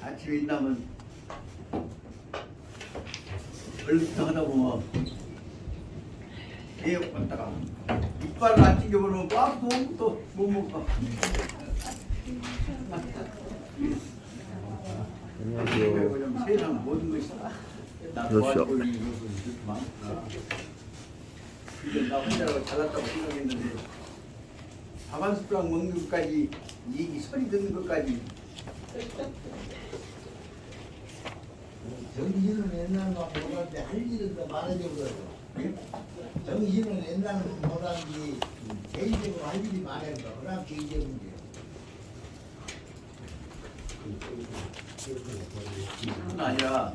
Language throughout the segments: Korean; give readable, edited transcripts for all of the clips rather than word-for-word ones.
아침에 일나면 얼부터 하다 보면 개 왔다가 이빨을 안 튕겨버리면 밥도 못 먹어. 안녕하세요. 세상 모든 것이 나 도와주는 것은 많구나. 근데 나 혼자라고 잘났다고 생각했는데 밥 한 숟가락 먹는 것까지 이 소리 듣는 것까지 정신은 옛날만 못하는데 할 일은 더 많아져 버려서 정신은 옛날만 못하는데 개인적으로 할 일이 많아서 그냥 개인적인 문제예요. 그건 아니라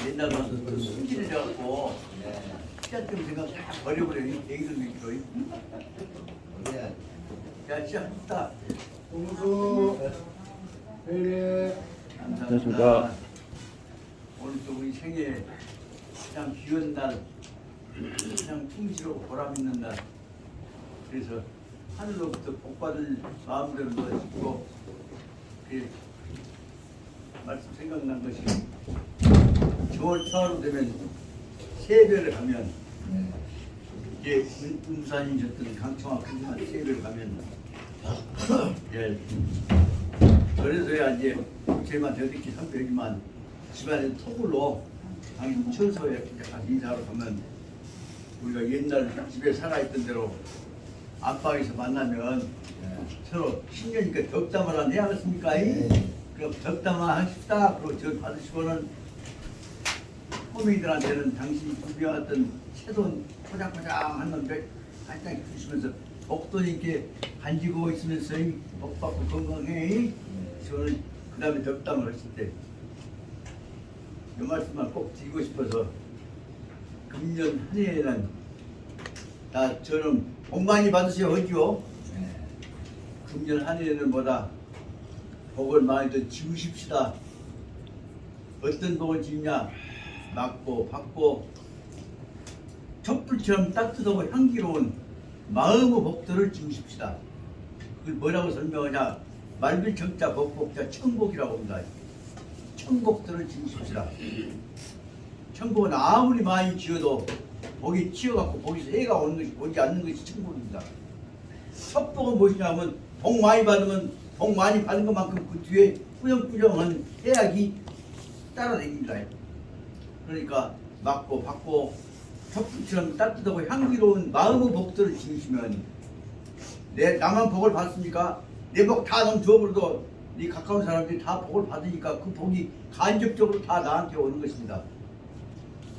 옛날 가서 승진을 해갖고 시간 때문에 생각 다 버려버려. 얘기를 믿기로. 그래야 야 시작했다. 공수 회례 감사합니다. 오늘 또 우리 생애 참 귀한 날, 참 충실하고 보람 있는 날. 그래서 하늘로부터 복받을 마음대로 넣어주고 그 말씀 생각난 것이 정월 초하루 되면 세배를 가면 이제 음산이셨던 강청아 큰만 세배를 가면 예. 그래서야 이제 제만 저렇게 선배지만 집안에 토굴로 당연히 천서에 가서 인사하러 가면 우리가 옛날 집에 살아있던 대로 안방에서 만나면 서로 10년이니까 덕담을 안 해야 하겠습니까? 그럼 덕담을 하십시다. 그리고 저 받으시고는 호미들한테는 당신이 준비해왔던 새돈 포장포장 한 장 주시면서 복도님께 간지고 있으면서 복 받고 건강해. 저는 그 다음에 덕담을 하실 때 이 말씀만 꼭 드리고 싶어서 금년 한 해에는 저는 복 많이 받으세요 하지요. 금년 한 해에는 뭐다 복을 많이 더 지으십시다. 어떤 복을 지으냐? 맞고 받고 촛불처럼 따뜻하고 향기로운 마음의 복들을 지으십시다. 그걸 뭐라고 설명하냐? 말불청자 복복자 청복이라고 합니다. 청복들을 지으십시다. 청복은 아무리 많이 지어도 복이 튀어갖고 복에서 해가 오는 것이 오지 않는 것이 청복입니다. 첫 복은 무엇이냐면 복 많이 받으면 복 많이 받은 것만큼 그 뒤에 꾸정꾸정한 해악이 따라다닙니다. 그러니까 맞고 받고 촛불처럼 따뜻하고 향기로운 마음의 복들을 지으시면 나만 복을 받습니까? 내 복 다 너무 주어버려도 네 가까운 사람들이 다 복을 받으니까 그 복이 간접적으로 다 나한테 오는 것입니다.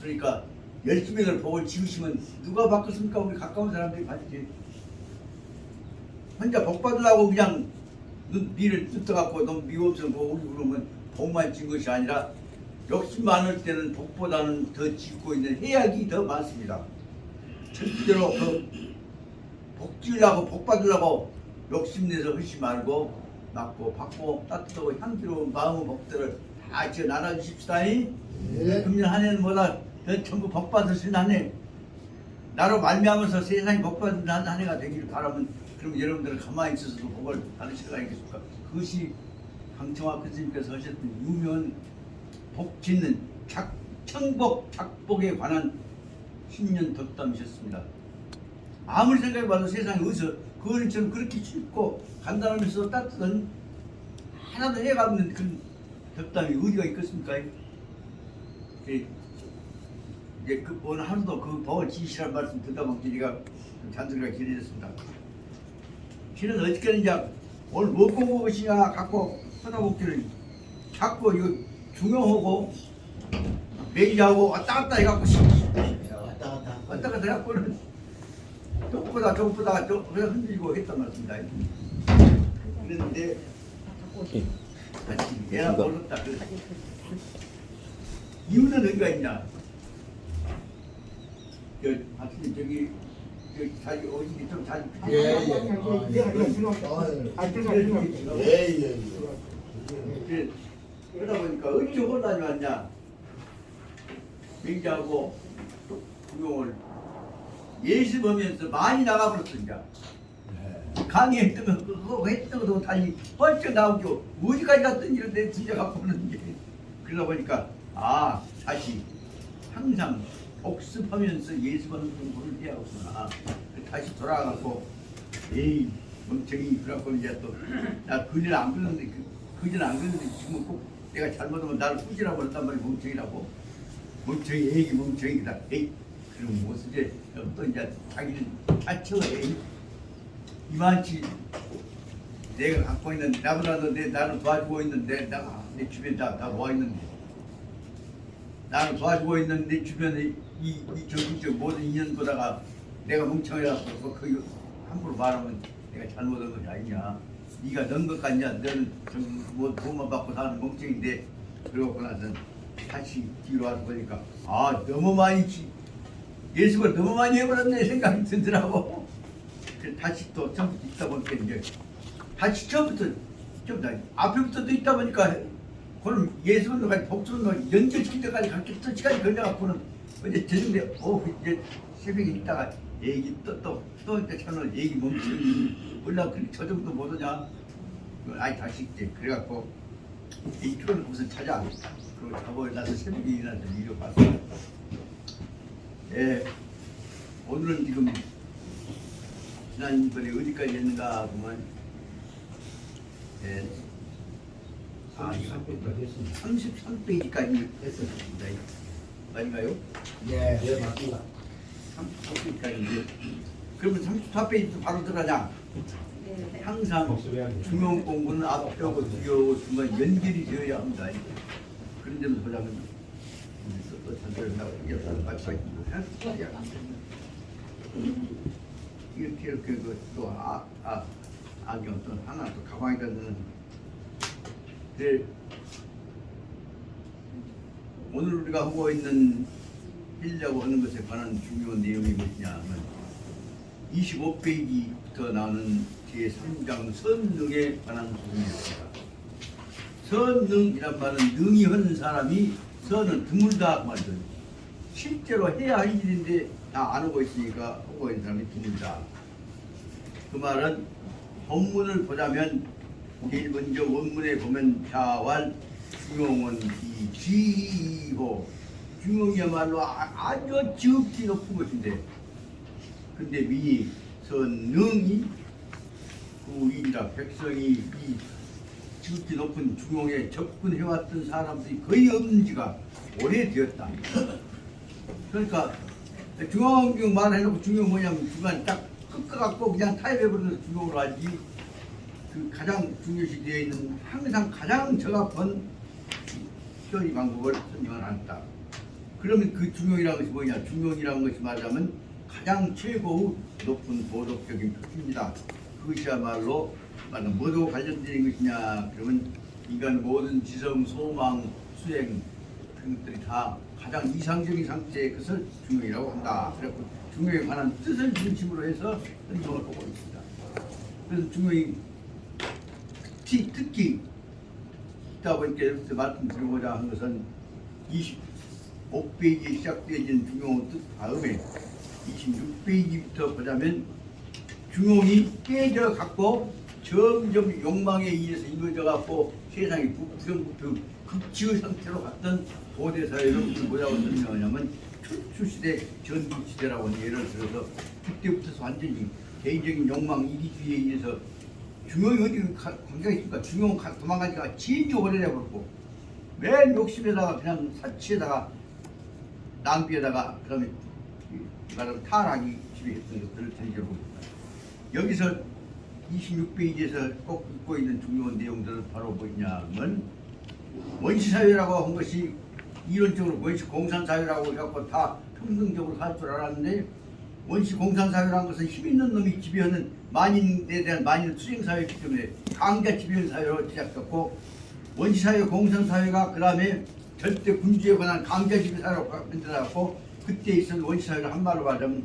그러니까 열심히들 복을 지으시면 누가 받겠습니까? 우리 가까운 사람들이 받지. 혼자 복 받으려고 그냥 니를 뜯어갖고 너무 미워서 우리 그러면 복만 진 것이 아니라 욕심 많을 때는 복보다는 더 짓고 있는 해악이 더 많습니다. 절대로 복 지으려고 복 받으려고 욕심내서 하지 말고 맞고 받고 따뜻하고 향기로운 마음의 복들을 다 지어 나눠주십시다. 금년 한 해는 뭐다 전부 복 받으신 한 해. 나로 말미암아서 세상이 복 받은 한 해가 되기를 바라면 그럼 여러분들은 가만히 있어서도 복을 받으실 거 아니겠습니까? 그것이 강청화 교수님께서 하셨던 유명한 복 짓는 청복 작복에 관한 신년 덕담이셨습니다. 아무리 생각해봐도 세상에 어디서 그 어린처럼 그렇게 쉽고 간단하면서 따뜻한 하나도 해가 없는 그런 덕담이 어디가 있겠습니까? 이제 오늘 하루도 그 복을 지시라는 말씀 듣다 보니 제가 잔소리가 길어졌습니다. 길은 어떻게 하느냐 오늘 뭐 공부하시냐 갖고 하다 보기를 자꾸 이거 중용하고 매기하고 왔다 갔다 해갖고 왔다 갔다 해갖고는 저것보다 그냥 흔들고 했단 말씀입니다. 그랬는데 얘나 모르겠다. 이유는 어디가 있냐? 박수님 저기 자기 어디 좀 잘. 그러다 보니까 어찌 혼란이 왔냐? 명자하고 구용을 예습하면서 많이 나가버렸습니다. 강의했던 거 그거 했던 것도 다시 벌쩍 나오죠. 어디까지 갔든지 내 진짜 갖고 오는 게 그러다 보니까 다시 항상 복습하면서 예수하는 공부를 해야겠구나. 다시 돌아가고 에이 멍청이 그래갖고 이제 또 나 그전 안 그랬는데 그전 안 그랬는데 지금 꼭 내가 잘못하면 나를 꾸지라고 했단 말이야. 멍청이라고. 멍청이 애기 멍청이다. 에이 그럼 무엇이지? 또 이제 자기는 다쳐. 에이 이만치 내가 갖고 있는 나보다도 나를 도와주고 있는데 내 주변에 다 모아 있는데 나를 도와주고 있는 내 주변에 저 모든 인연보다가 내가 멍청이라고 그 함부로 말하면 내가 잘못한 것이 아니냐. 네가 넣은 것 같냐. 너는 뭐 도움만 받고 사는 멍청인데 그러고 나서 다시 뒤로 와서 보니까 너무 많이 예수가 너무 많이 해버렸네 생각이 들더라고. 그래서 다시 또 처음부터 있다 보니까 이제 다시 처음부터 좀 앞에부터도 있다 보니까 그럼 예수는 복수는 연결시킬 때까지 그렇게 또 시간이 걸려갖고는 이제 저녁에 이제 새벽에 있다가 얘기 또 이제 저는 얘기 멈추니 몰라 그렇게 저 정도 못 오냐. 다시 이제 그래갖고 이 표를 무슨 찾아 그리고 자고 나서 새벽에 일어나서 이거 봤어. 오늘은 지금 지난번에 어디까지 했는가 보면 33페이지까지 했었습니다. 아닌가요? 네, 맞습니다. 33페이지까지. 그러면 34페이지 바로 들어가자. 항상 중용 공부는 앞뼈고 뒤하고 중간 연결이 되어야 합니다. 그런 점에서 보자면 또 전달한다고 이렇게 또 안경 또 하나 또 가방에다 넣는. 오늘 우리가 하고 있는 하려고 하는 것에 관한 중요한 내용이 무엇이냐면 25페이지부터 나오는 제3장 선능에 관한 부분이었습니다. 선능이란 말은 능히 하는 사람이 선은 드물다 그 말이죠. 실제로 해야 할 일인데 다 안 하고 있으니까 하고 있는 사람이 드물다. 그 말은 본문을 보자면 제일 먼저 원문에 보면 자왈 중용은 이 지호 중용이야말로 아주 지극히 높은 것인데 근데 미 선능이 구이라 백성이 이 지극히 높은 중용에 접근해왔던 사람들이 거의 없는 지가 오래되었다. 그러니까 중용경 말해놓고 중용 뭐냐면 중간 딱 꺾어갖고 그냥 타협해버려서 중용으로 하지 그 가장 중요시 되어 있는 항상 가장 적합한 처리 방법을 선정을 한다. 그러면 그 중용이라는 것이 뭐냐? 중용이라는 것이 말하자면 가장 최고의 높은 도덕적인 표시입니다. 그것이야말로 뭐도 관련된 것이냐? 그러면 인간 모든 지성, 소망, 수행 그런 것들이 다 가장 이상적인 상태의 것을 중용이라고 한다. 그래서 중용에 관한 뜻을 중심으로 해서 선정을 보고 있습니다. 그래서 중용이 특히 있다 보니까 이렇게 말씀드리고자 하는 것은 25페이지에 시작되어진 중용의 뜻 다음에 26페이지부터 보자면 중용이 깨져 갖고 점점 욕망에 의해서 이루어져 갖고 세상이 부평부평 극치의 상태로 갔던 고대사회를 뭐라고 설명하냐면 춘추시대 전국시대라고 하는 예를 들어서 그때부터 완전히 개인적인 욕망 이기주의에 의해서 중용이 어디 관계가 있습니까? 중용 도망가니까 진짜 오래돼버렸고 맨 욕심에다가 그냥 사치에다가 낭비에다가 그다음에 말하면 타락이 지배했던 것들을 전제로 봅니다. 여기서 26페이지에서 꼭 읽고 있는 중요한 내용들은 바로 뭐냐면 원시사회라고 한 것이 이론적으로 원시공산사회라고 해갖고 다 평등적으로 살 줄 알았는데 원시공산사회라는 것은 힘있는 놈이 지배하는 만인에 대한 만인 투쟁사회이기 때문에 강자 지배하는 사회로 시작했고 원시사회 공산사회가 그 다음에 절대 군주에 관한 강자 지배사회로 만들어졌고 그때 있었던 원시사회를 한말로 말하면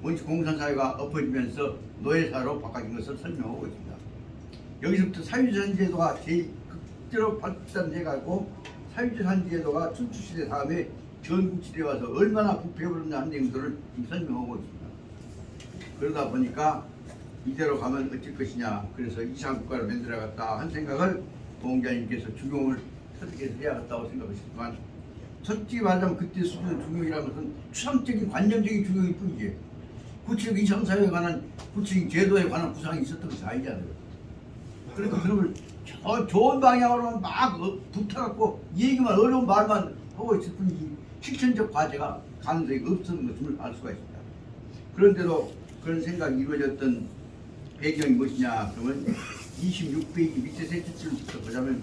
원시공산사회가 엎어지면서 노예사회로 바꿔진 것을 설명하고 있습니다. 여기서부터 사회주산제도가 제일 극적으로 발전해가지고 사회주산제도가 춘추시대 다음에 전국시대에 와서 얼마나 부패해버렸냐 하는 내용들을 설명하고 있습니다. 그러다 보니까 이대로 가면 어쩔 것이냐. 그래서 이상국가를 만들어야겠다 한 생각을 공자님께서 중용을 터득해서 해야겠다고 생각하셨지만 솔직히 말하자면 그때 수준 중용이라는 것은 추상적인 관념적인 중용일 뿐이지 구체적 이상사회에 관한 구체적인 제도에 관한 구상이 있었던 것이 아니잖아요. 그러니까 그런 걸 좋은 방향으로만 막 붙어갖고 얘기만 어려운 말만 하고 있을 뿐이지 실천적 과제가 가능성이 없었는 것을 알 수가 있습니다. 그런데도 그런 생각이 이루어졌던 배경이 무엇이냐 그러면 26페이지 밑에 셋째 줄부터 보자면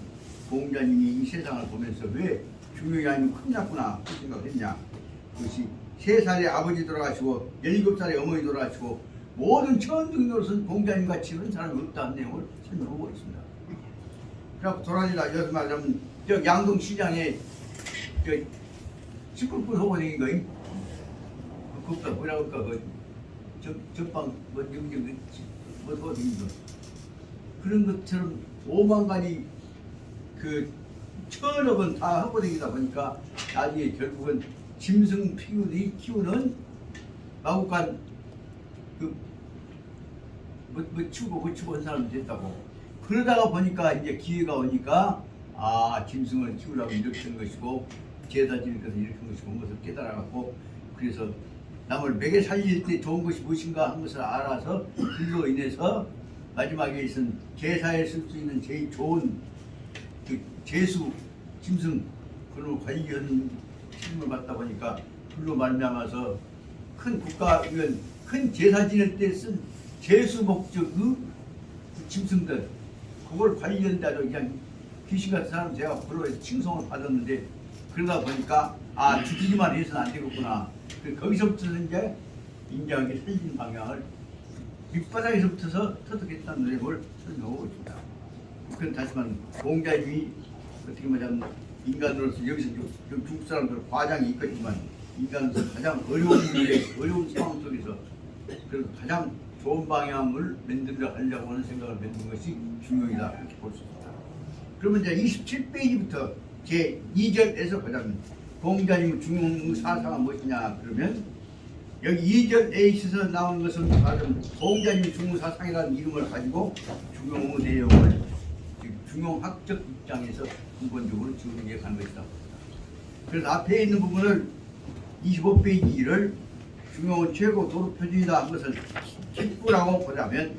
공자님이 이 세상을 보면서 왜 중용이 아니면 큰 났구나 그 생각을 했냐. 그것이 3살에 아버지 돌아가시고 17살에 어머니 돌아가시고 모든 천둥 노릇은 공자님 같이 그런 사람이 없다는 내용을 설명하고 있습니다. 그래서 돌아다니다 여기서 말하자면 저 양동시장에 저 시끌꿀 하고 다닌 거임. 그것도 뭐라고 할까 그 전방 뭐 영정 뭐 하고 다닌 거 그런 것처럼 5만 가지 그 1000여 번 다 하고 다니다 보니까 나중에 결국은 짐승 키우는 마구간 뭐 치우고 한 사람이 됐다고. 그러다가 보니까 이제 기회가 오니까 짐승을 키우려면 이렇게 하는 것이고 제사 지낼 것은 이렇게 하는 것이고 온 것을 깨달아갖고 그래서 남을 먹여 살릴 때 좋은 것이 무엇인가 한 것을 알아서 그로 인해서 마지막에 있은 제사에 쓸 수 있는 제일 좋은 그 제수 짐승 그런 관리하는 책임을 받다 보니까 그로 말미암아서 큰 국가위원 큰 제사 지낼 때 쓴 제수 목적의 그 짐승들 그걸 관리한다도 그냥 귀신 같은 사람 제가 불러서 칭송을 받았는데 그러다 보니까 죽이기만 해서는 안 되겠구나. 거기서부터 이제 인자하게 살린 방향을 밑바닥에서부터 터득했다는 내용을 설명하고 있습니다. 그건 다시 말하면 공자님이 어떻게 말하면 인간으로서 여기서 중국 사람들 과장이 있겠지만 인간으로서 가장 어려운 일에 어려운 상황 속에서 그래서 가장 좋은 방향을 만들려 하려고 하는 생각을 만든 것이 중용이다 이렇게 볼 수 있습니다. 그러면 이제 27페이지부터 제 2절에서 보자면 공자님의 중용 사상은 무엇이냐 그러면 여기 2절에 있어서 나온 것은 바로 공자님의 중용 사상이라는 이름을 가지고 중용의 내용을 중용학적 입장에서 근본적으로 지원해 가는 것이다. 그래서 앞에 있는 부분을 25페이지를 중용은 최고 도로 표준이다 한 것을 직구라고 보자면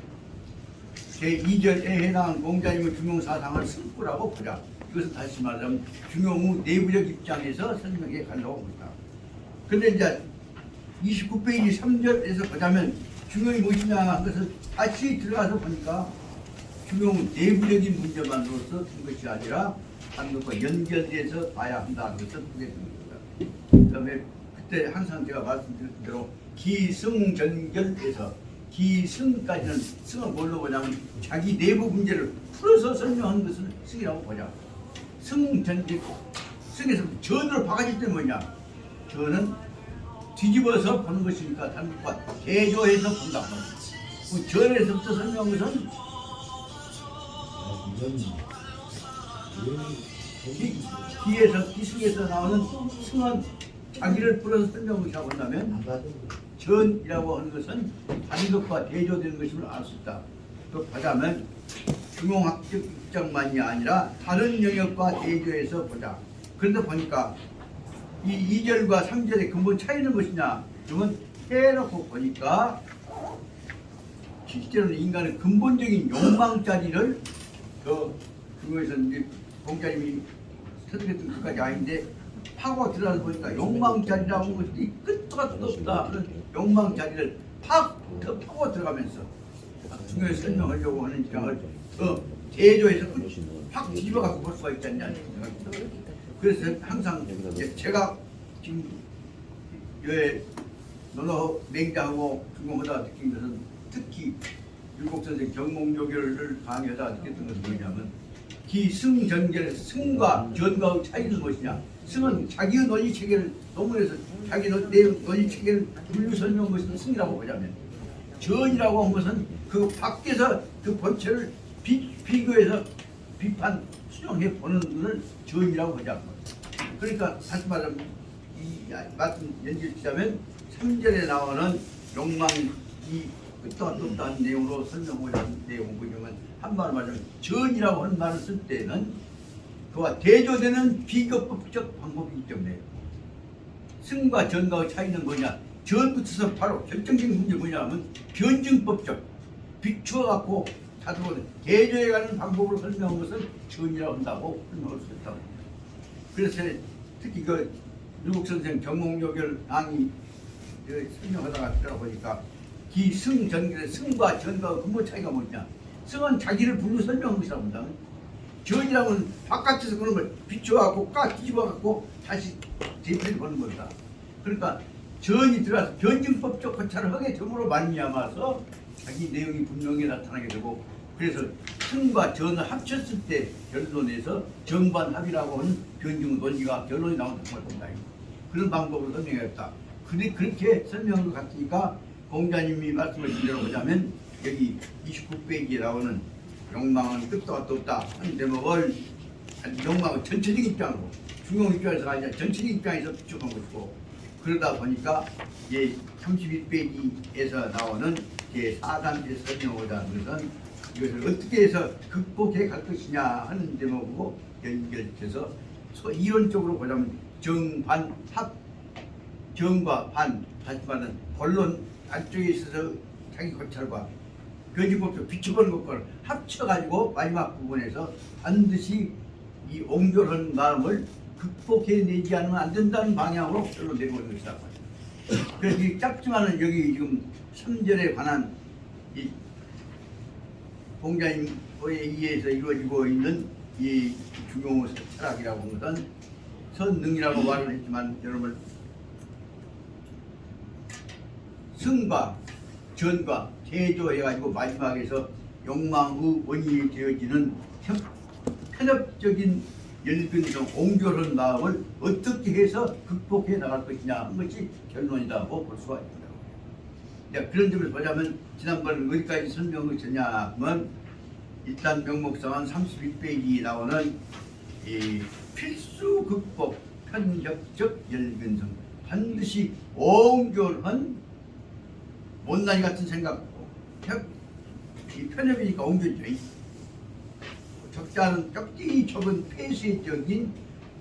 제2절에 해당하는 공자님의 중용 사상을 승구라고 보자. 이것은 다시 말하자면 중용의 내부적 입장에서 설명해 가려고 합니다. 그런데 이제 29페이지 3절에서 보자면 중용이 무엇이냐 한 것을 다시 들어가서 보니까 중용은 내부적인 문제만으로서 든 것이 아니라 다른 것과 연결돼서 봐야 한다는 것을 보게 됩니다. 그 다음에 그때 항상 제가 말씀드렸던 대로 기승전결에서 기승까지는 승은 뭘로 보냐면 자기 내부 문제를 풀어서 설명하는 것을 승이라고 보자. 승전결 승에서 전으로 바가질 때 뭐냐? 전은 뒤집어서 보는 것이니까 다른 것과 대조해서 본다. 그 전에서부터 설명한 것은 기승에서 나오는 승은 자기를 풀어서 설명한 것이라고 한다면 전이라고 하는 것은 다른 것과 대조되는 것임을 알 수 있다. 또 보자면 중용학적 입장만이 아니라 다른 영역과 대조해서 보자. 그런데 보니까 이 2절과 3절의 근본 차이는 무엇이냐? 그러면 해놓고 보니까 실제로는 인간의 근본적인 욕망자리를 그거에서 이제 공자님이 터득했던 것까지 아닌데 파고 들어가서 보니까 욕망자리라고 하는 것이 끝도 없다. 그런 욕망자리를 더 파고 들어가면서 중요히 설명하려고 하는 입장을 더 대조해서 확 뒤집어갖고 볼 수가 있지 않냐 생각합니다. 그래서 항상 제가 지금 왜 논어 맹자하고 중공하다 느낀 것은 특히 율곡선생 경몽조결을 강의하다 느꼈던 것은 뭐냐면 기승전결의 승과 전과의 차이는 무엇이냐. 승은 자기의 논리 체계를 논문에서 자기 논리 체계를 분류 설명한 것이 승이라고 보자면 전이라고 한 것은 그 밖에서 그 본체를 비교해서 비판 수정해 보는 것을 전이라고 보자. 그러니까 다시 말하면 이 말씀 연결하자면 3절에 나오는 욕망 이 끝도 없다는 내용으로 설명을 한 내용을 보면 한말 말하면 전이라고 하는 말을 쓸 때는 그와 대조되는 비교법적 방법이기 때문에 승과 전과의 차이는 뭐냐? 전부터서 바로 결정적인 문제 뭐냐면 변증법적 비추어갖고 자동으로 대조해가는 방법으로 설명한 것을 전이라고 한다고 설명할 수 있다고 합니다. 그래서 특히 그 유국 선생 정몽요결 앙이 설명하다가 들어보니까 기승 전결의 승과 전과의 근본 차이가 뭐냐? 승은 자기를 불러 설명한 것이라고 한다. 전이라고는 바깥에서 그런 걸 비추어갖고 까 뒤집어갖고 다시 대표를 보는 거다. 그러니까 전이 들어가서 변증법적 거찰을 하게 됨으로 말미암아서 자기 내용이 분명히 나타나게 되고 그래서 승과 전을 합쳤을 때 결론에서 정반합이라고 하는 변증 논리가 결론이 나온다고 본다. 그런 방법으로 설명했다. 그렇게 설명한 것 같으니까 공자님이 말씀하신 대로 보자면 여기 29페이지에 나오는 욕망은 끝도 끝도 없다 하는 대목을 욕망은 전체적인 입장으로 중용 입장에서 아니라 전체적인 입장에서 비춰본 것이고 그러다 보니까 31페이지에서 나오는 제4단계 설명하자 하는 것은 이것을 어떻게 해서 극복해 갈 것이냐 하는 대목으로 연결돼서 이론적으로 보자면 정반 합 정과 반 다시 말하는 본론 안쪽에 있어서 자기 고찰과 변증법적 비춰보는 것과를 합쳐가지고 마지막 부분에서 반드시 이 옹졸한 마음을 극복해내지 않으면 안 된다는 방향으로 결론 내고 있는 것이다. 그래서 이 짧지만은 여기 지금 3절에 관한 이 공자님의 의해서 이루어지고 있는 이 중용 철학이라고 하는 것은 선능이라고 말을 했지만 여러분 승과 전과 대조해가지고 마지막에서 욕망의 원인이 되어지는 편협적인 열근성 옹졸한 마음을 어떻게 해서 극복해 나갈 것이냐 하는 것이 결론이라고 볼 수가 있습니다. 그런 점에서 보자면 지난번에 어디까지 설명을 했냐 하면 일단 명목상은 31페이지에 나오는 이 필수 극복 편협적 열근성 반드시 옹졸한 못난이 같은 생각, 이 편협이니까 옹졸이죠. 적자는 쩍디 적은 폐쇄적인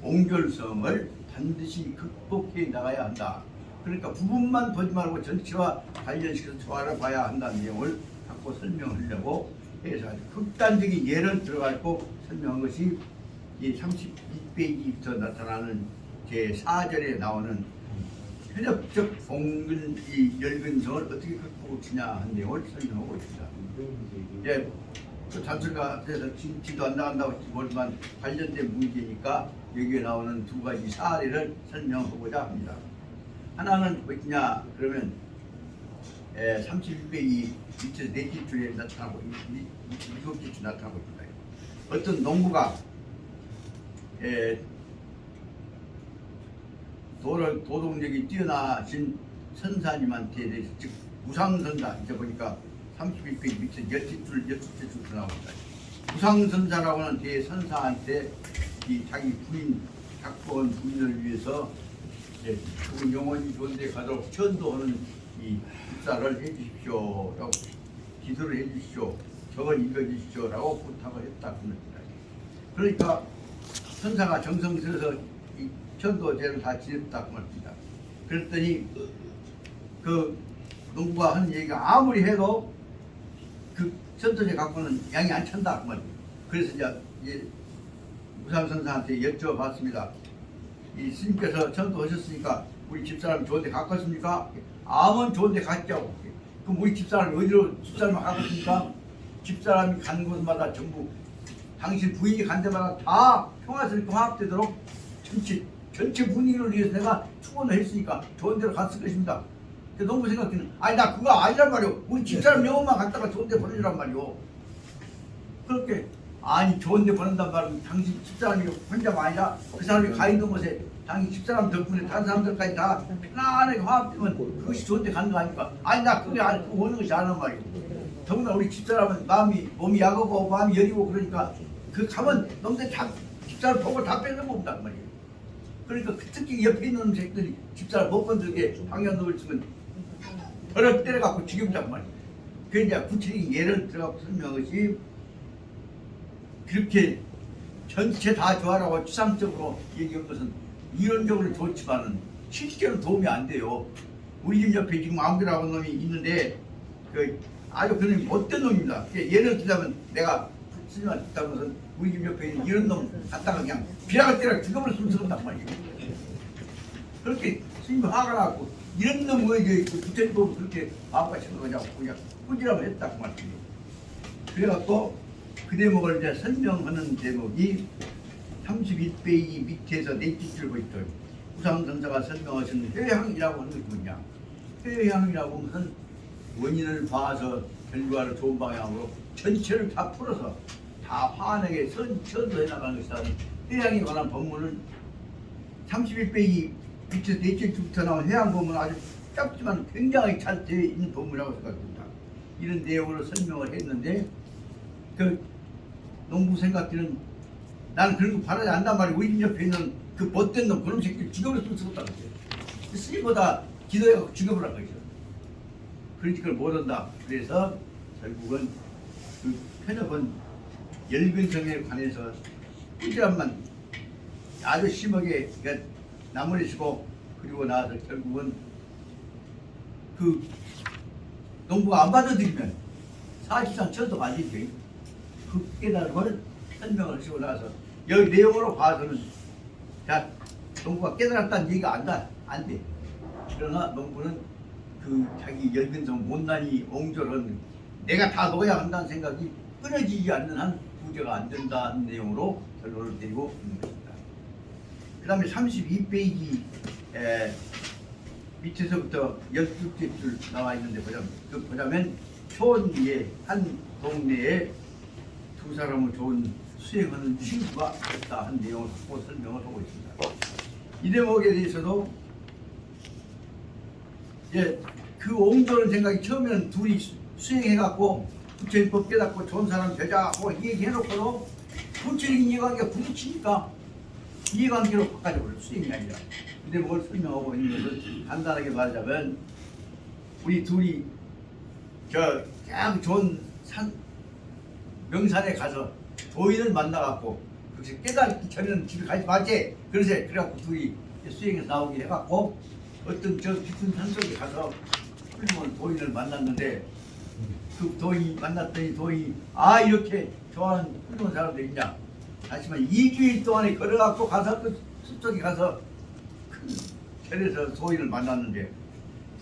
옹졸성을 반드시 극복해 나가야 한다. 그러니까 부분만 보지 말고 전체와 관련시켜서 조화를 봐야 한다는 내용을 갖고 설명하려고 해서 아주 극단적인 예를 들어가지고 설명한 것이 이 32페이지부터 나타나는 제4절에 나오는 편협적 옹졸 이 열근성을 어떻게 극복하느냐 하는 내용을 설명하고 있습니다. 예, 그 단순가 그래서 지도 안 나간다고 모르지만 관련된 문제니까 여기에 나오는 두 가지 사례를 설명하고자 합니다. 하나는 뭐냐 그러면 31페이지 밑에 넷째 줄에 나타나고 일곱째 줄 나타나고 있습니다. 어떤 농부가 도덕력이 뛰어나신 선사님한테 대해서 즉 우상선사 이제 보니까 31페이지 밑에 여섯 줄 나옵니다. 우상선사라고 하는 대선사한테 이 자기 부인 각본 부인을 위해서 그분 영원히 좋은데 가도록 천도하는 이 입사를 해주십시오 라고 기도를 해주십시오 저걸 읽어주십시오 라고 부탁을 했다 그럽니다. 그러니까 선사가 정성 들여서 이 천도제를 다 지냈다 그 말입니다. 그랬더니 그 농부가 하는 얘기가 아무리 해도 그 천도제 갖고는 양이 안 찬다 그 말입니다. 그래서 이제 우상선사한테 여쭤봤습니다. 이 스님께서 천도하셨으니까 우리 집사람 좋은데 갔겠습니까? 아무 좋은데 갔자고. 그럼 우리 집사람이 어디로 집사람을 가겠습니까? 집사람이 간 곳마다 전부 당신 부인이 간 데마다 다 평화스럽게 화합되도록 전체 분위기를 위해서 내가 축원을 했으니까 좋은 데로 갔을 것입니다. 농부 생각해는 아니 나 그거 아니란 말이오. 우리 집사람 영혼만 갔다가 좋은 데 보내주란 말이오. 그렇게 아니 좋은 데 보낸단 말은 당신 집사람이 혼자가 아니라 그 사람이 가 있는 곳에 당신 집사람 덕분에 다른 사람들까지 다 편안하게 화합되면 그것이 좋은 데 가는 거 아닙니까? 아니 나 그게 오는 것이 아니란 말이오. 더구나 우리 집사람은 몸이 약하고 마음이 여리고 그러니까 그 가면 놈들 다 집사람 보고 다 뺏는 겁니다 그 말이에요. 그러니까 특히 옆에 있는 새끼들이 집사람 못 건들게 방향 놓을 쓰면 버럭 때려갖고 죽여보자고 말이에요. 그 이제 구체적인 예를 들어가고 설명하지 그렇게 전체 다 좋아라고 추상적으로 얘기한 것은 이론적으로 좋지만은 실제로 도움이 안 돼요. 우리 집 옆에 지금 아무개라고 놈이 있는데 그 아주 그놈이 못된 놈입니다. 예를 들자면 내가 스님한테 듣다는 것은 우리 집 옆에 있는 이런 놈 갖다가 그냥 비락을 때려 죽여버릴 수 없단 말이에요. 그렇게 스님이 화가 나고 이런 놈을 이제 부처님법을 그렇게 마음과 생각하냐고 그냥 꾸지람을 했다고 말이에요. 그래갖고 그 대목을 이제 설명하는 대목이 31페이지 밑에서 네 줄을 보있죠. 우상선사가 설명하신 회향이라고 하는 것이 뭐냐. 회향이라고 하는 것은 원인을 봐서 결과를 좋은 방향으로 전체를 다 풀어서 다 환하게 선도해 나가는 것이라는 회향에 관한 법문은 31페이지 밑에서 네 줄부터 나온 회향 법문은 아주 짧지만 굉장히 잘 되어 있는 법문이라고 생각합니다. 이런 내용으로 설명을 했는데 그 농부 생각들은 나는 그런 거 바라지 않단 말이야. 우리 집 옆에 있는 그 못된 놈 그런 새끼를 죽여버릴 수 없다는 거예요. 스님보다 기도해갖고 죽여버릴 거죠. 그러니까 그걸 못한다. 그래서 결국은 그 편협은 열근성에 관해서 꾸지람만 아주 심하게 나무리시고 그리고 나서 결국은 그 농부가 안 받아들이면 사실상 저도 안 되죠. 그 깨달음을 설명을 하시고 나서 여기 내용으로 봐서는 자 농부가 깨달았다는 얘기가 안 돼. 그러나 농부는 그 자기 열근성 못난이 옹졸은 내가 다 넣어야 한다는 생각이 끊어지지 않는 한 구제가 안 된다는 내용으로 결론을 내리고 있는 것입니다. 그 다음에 32페이지 밑에서부터 12개 줄 나와 있는데 보자면 초원리에 한 동네에 두 사람을 좋은 수행하는 친구가 있다 한 내용을 갖고 설명을 하고 있습니다. 이 대목에 대해서도 이제 그 옹졸한 생각이 처음에는 둘이 수행해갖고 부처님법 깨닫고 좋은 사람 되자 하고 얘기해놓고도 부처적인 이해관계가 부딪히니까 이해관계로 바꿔줘버려요. 수행이 아니라. 근데 뭘 설명하고 있는 것을 간단하게 말하자면 우리 둘이 그냥 좋은 명산에 가서 도인을 만나갖고 그렇게 깨닫기 전에는 집에 가지 말지. 그래갖고 둘이 수행에서 나오게 해갖고 어떤 저 깊은 산속에 가서 훌륭한 도인을 만났는데 그 도인이 만났더니 도인이 이렇게 좋아하는 훌륭한 사람도 있냐. 하지만 2주일 동안에 걸어갖고 가서 그 숲속에 가서 큰 절에서 도인을 만났는데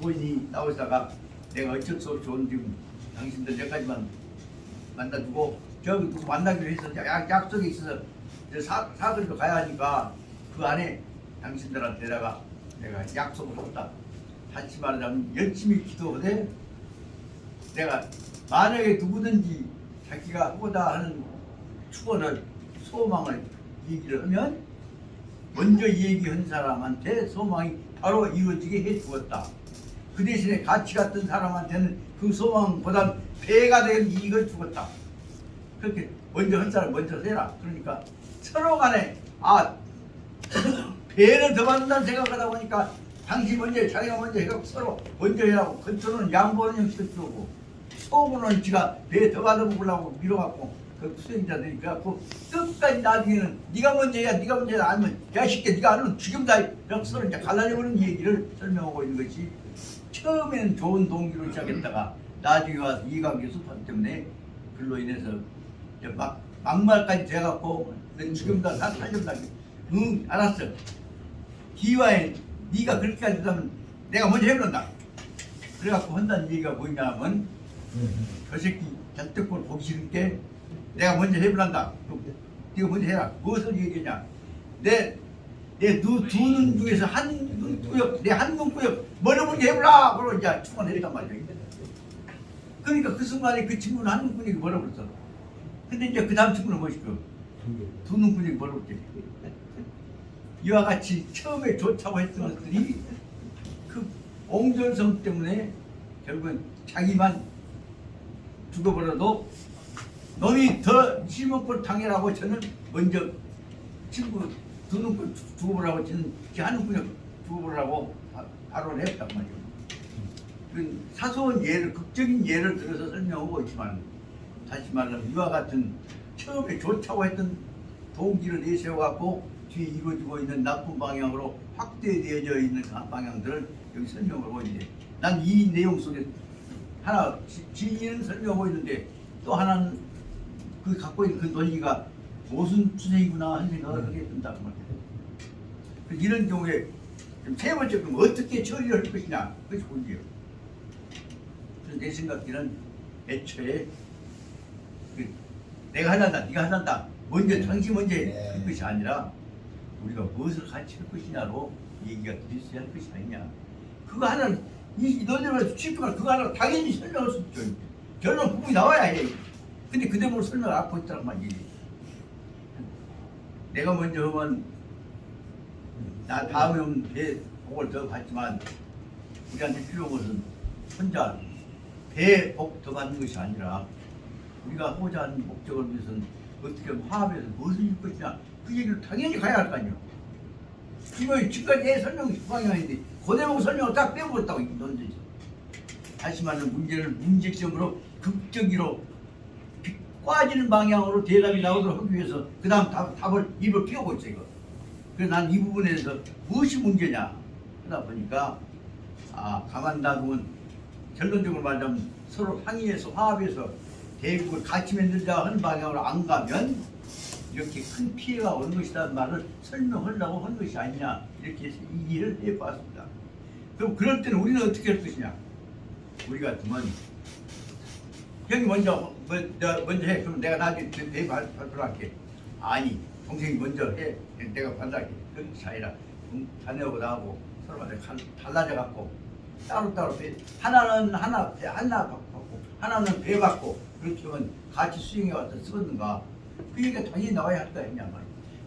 도인이 나오다가 내가 어쩔 수 없이 온 지금 당신들 여기까지만 만나주고 저기 누구 만나기로 해서 약속이 있어서 사거리로 가야 하니까 그 안에 당신들한테 내가 약속을 했다. 다시 말하자면 열심히 기도하되 내가 만약에 누구든지 자기가 하고자 하는 축원을 소망을 얘기를 하면 먼저 얘기한 사람한테 소망이 바로 이루어지게 해주었다. 그 대신에 같이 갔던 사람한테는 그 소망보다 배가 된 이익을 주었다. 그렇게 먼저 한 사람 먼저 해라. 그러니까 서로 간에 배를 더 받는다는 생각하다 보니까 당신 먼저 해, 자기가 먼저 해갖고 서로 먼저 해라고 겉으로는 양보하는 형식을 주고 속으로는 지가 배 더 받아먹으려고 밀어갖고 그 수행자들이 그래갖고 끝까지 나중에는 네가 먼저 해야 네가 먼저 해야 아니면 야식게 네가 안 하면 죽임다 서로 이제 갈라내버리는 얘기를 설명하고 있는 것이 처음에는 좋은 동기로 시작했다가 나중에 와서 이해관계 수판 때문에 그로 인해서 이제 막말까지 돼갖고 죽임다 살려다 응 알았어 기와에 네가 그렇게까지 하면 내가 먼저 해버린다. 그래갖고 한다는 얘기가 뭐냐면 저 새끼 잔뜩꼴 보기 싫은 게 내가 먼저 해버린다. 네가 먼저 해라. 무엇을 얘기했냐. 내 두 눈 중에서 한 눈구역 내 한 눈구역 머리 먼저 해보라. 그러고 이제 충원했단 말이야. 그러니까 그 순간에 그 친구는 한 눈구역이 멀어버렸어. 근데 이제 그 다음 친구는 뭐시고 두 눈구역이 멀어버렸지. 이와 같이 처음에 좋다고 했던 것들이 그 옹졸성 때문에 결국은 자기만 죽어버려도 놈이 더 심한 꼴 당해라고 저는 먼저 친구 두 눈꼴 죽어보라고 저는 한 눈꼴 죽어보라고 바로 했단 말이에요. 그 사소한 예를, 극적인 예를 들어서 설명하고 있지만, 다시 말하면 이와 같은 처음에 좋다고 했던 동기를 내세워갖고 뒤에 이루어지고 있는 나쁜 방향으로 확대되어져 있는 방향들을 여기 설명을 하고 있는데, 난 이 내용 속에 하나 진리는 설명하고 있는데 또 하나는 그 갖고 있는 그 논리가 무슨 추세이구나 하는 생각을 하게 된다는 거예요. 이런 경우에 세 번째 그럼 어떻게 처리를 할 것이냐, 그것이 문제예요. 그래서 내 생각에는 애초에 내가 하단다, 네가 하단다, 먼저 당신 먼저 할 것이 아니라 우리가 무엇을 같이 할 것이냐로 얘기가 있어야 할 것이 아니냐. 그거 하나는 이 논리를 취급할 그거 하나 당연히 설명할 수 있죠. 결론 부분이 나와야 해. 근데 그대로 설명을 안고 있다는 말이지. 내가 먼저 하면 나 다음에 오면 배 복을 더 받지만 우리한테 필요한 것은 혼자 배 복 더 받는 것이 아니라 우리가 하고자 하는 목적을 위해서는 어떻게 화합해서 무엇을 이룰 것이냐, 그 얘기를 당연히 가야 할 거 아니에요. 이거 지금까지 내 설명 방향인데 그대로 설명을 딱 빼버렸다고 이 논리지. 다시 말하면 문제를 문제점으로 극적으로 꽈지는 방향으로 대답이 나오도록 하기 위해서 그 다음 답을 입을 끼우고 있어 이거. 그래서 난 이 부분에서 무엇이 문제냐 하다 보니까 가만 놔두면 결론적으로 말하자면 서로 상의해서 화합해서 대국을 같이 만들자 하는 방향으로 안 가면 이렇게 큰 피해가 오는 것이라는 말을 설명하려고 한 것이 아니냐, 이렇게 해서 이 일을 해봤습니다. 그럼 그럴 때는 우리는 어떻게 할 것이냐. 우리 같으면 형이 먼저 해. 그럼 내가 나중에 배 발표할게. 아니, 동생이 먼저 해. 내가 받아갈게. 그것이 아니라 자네하고 나하고 서로 달라져 갖고 따로따로 배, 하나는 배 하나 받고 하나는 배 받고 그렇게 하면 같이 수행해 와서 쓰는가. 그 얘기가 당연히 나와야 할 거 아니냐 말이야.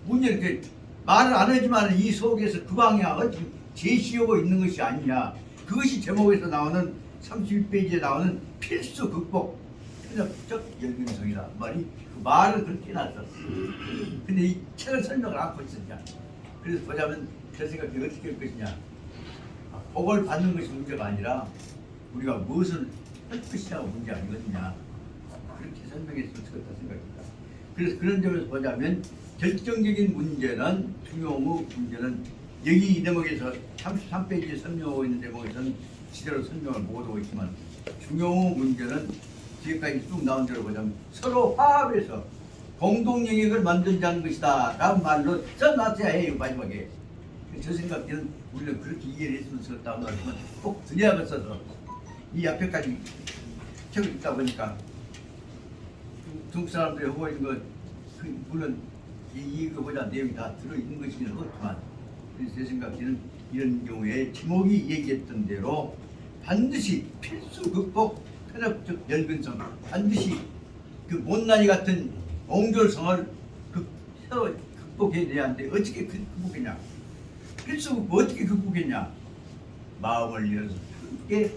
문제는 그 말을 안 하지만 이 속에서 그 방향을 지금 제시하고 있는 것이 아니냐. 그것이 제목에서 나오는 31페이지에 나오는 필수 극복 편협적 열근성이다 말이. 그 말은 그렇게 해놨었어. 근데 이 책을 설명을 않고 있었냐. 그래서 보자면 저 생각이 어떻게 할 것이냐. 복을 받는 것이 문제가 아니라 우리가 무엇을 할 것이냐가 문제 아니거든요. 그렇게 설명했으면 좋겠다 생각합니다. 그래서 그런 점에서 보자면 결정적인 문제는, 중용의 문제는 여기 이 대목에서 33페이지에 설명하고 있는 대목에서는 제대로 설명을 못하고 있지만, 중용의 문제는 뒤에까지 쭉 나온 대로 보자면 서로 화합해서 공동 영역을 만들자는 것이다 라는 말로 써놨어야 해요. 마지막에. 저 생각에는 우리는 그렇게 이해를 했으면 좋겠다고 말하면 꼭 드려야겠어서 이 앞에까지 책을 읽다 보니까 중국 사람들이 하고 있는 것, 물론 이거보다 내용이 다 들어있는 것이긴 하지만, 그래서 제 생각에는 이런 경우에 제목이 얘기했던 대로 반드시 필수 극복 편협적 열근성, 반드시 그 못난이 같은 옹졸성을 새로 극복해내야 하는데 어떻게 극복했냐. 필수 극복 어떻게 극복했냐. 마음을 열어서 함께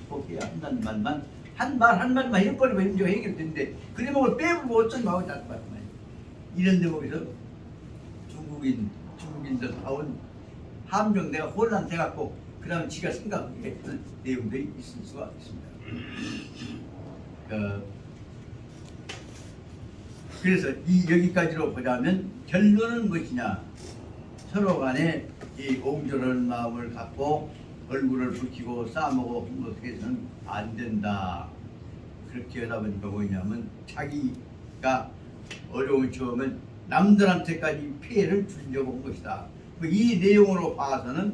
극복해야 한다는 말만 한마디만 해버리면 문제가 해결되는데 그 대목을 빼고 어쩐 마음이 날 것 같아요. 이런 대목에서 중국인들 나온 함정 내가 혼란돼갖고 그 다음에 지가 생각했던 내용들이 있을 수가 있습니다. 그래서 여기까지로 보자면 결론은 무엇이냐. 서로 간에 이 옹졸한 마음을 갖고 얼굴을 붉히고 싸먹고 어떻게 해서는 안 된다. 그렇게 하다 보니까 뭐냐면 자기가 어려움을 처음엔 남들한테까지 피해를 주려고 한 것이다. 이 내용으로 봐서는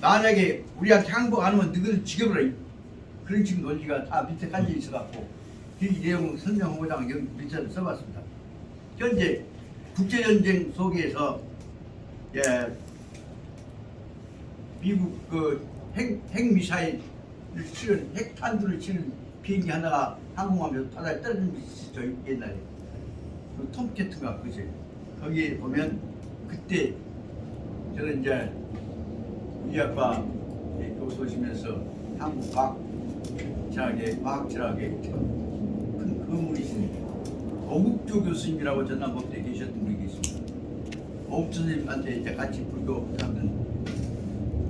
만약에 우리한테 항복 안 하면 너희들 죽여버려. 그런 식의 논리가 다 밑에 깔려 있어갖고 이 내용을 설명하고자 여기 밑에 써봤습니다. 현재 국제전쟁 속에서 미국 그 핵미사일을 치는 핵탄두를 치는 비행기 하나가 항공하면서 바다에 떨어진 것이 있었죠. 옛날에 그 톰캐트가 그지. 거기에 보면 그때 저는 이제 의학과 교수 오시면서 한국 과학철학에 큰 그물이신 오국조 교수님이라고 전남법대에 계셨던 분이 계십니다. 오국 선생님한테 이제 같이 불교 하는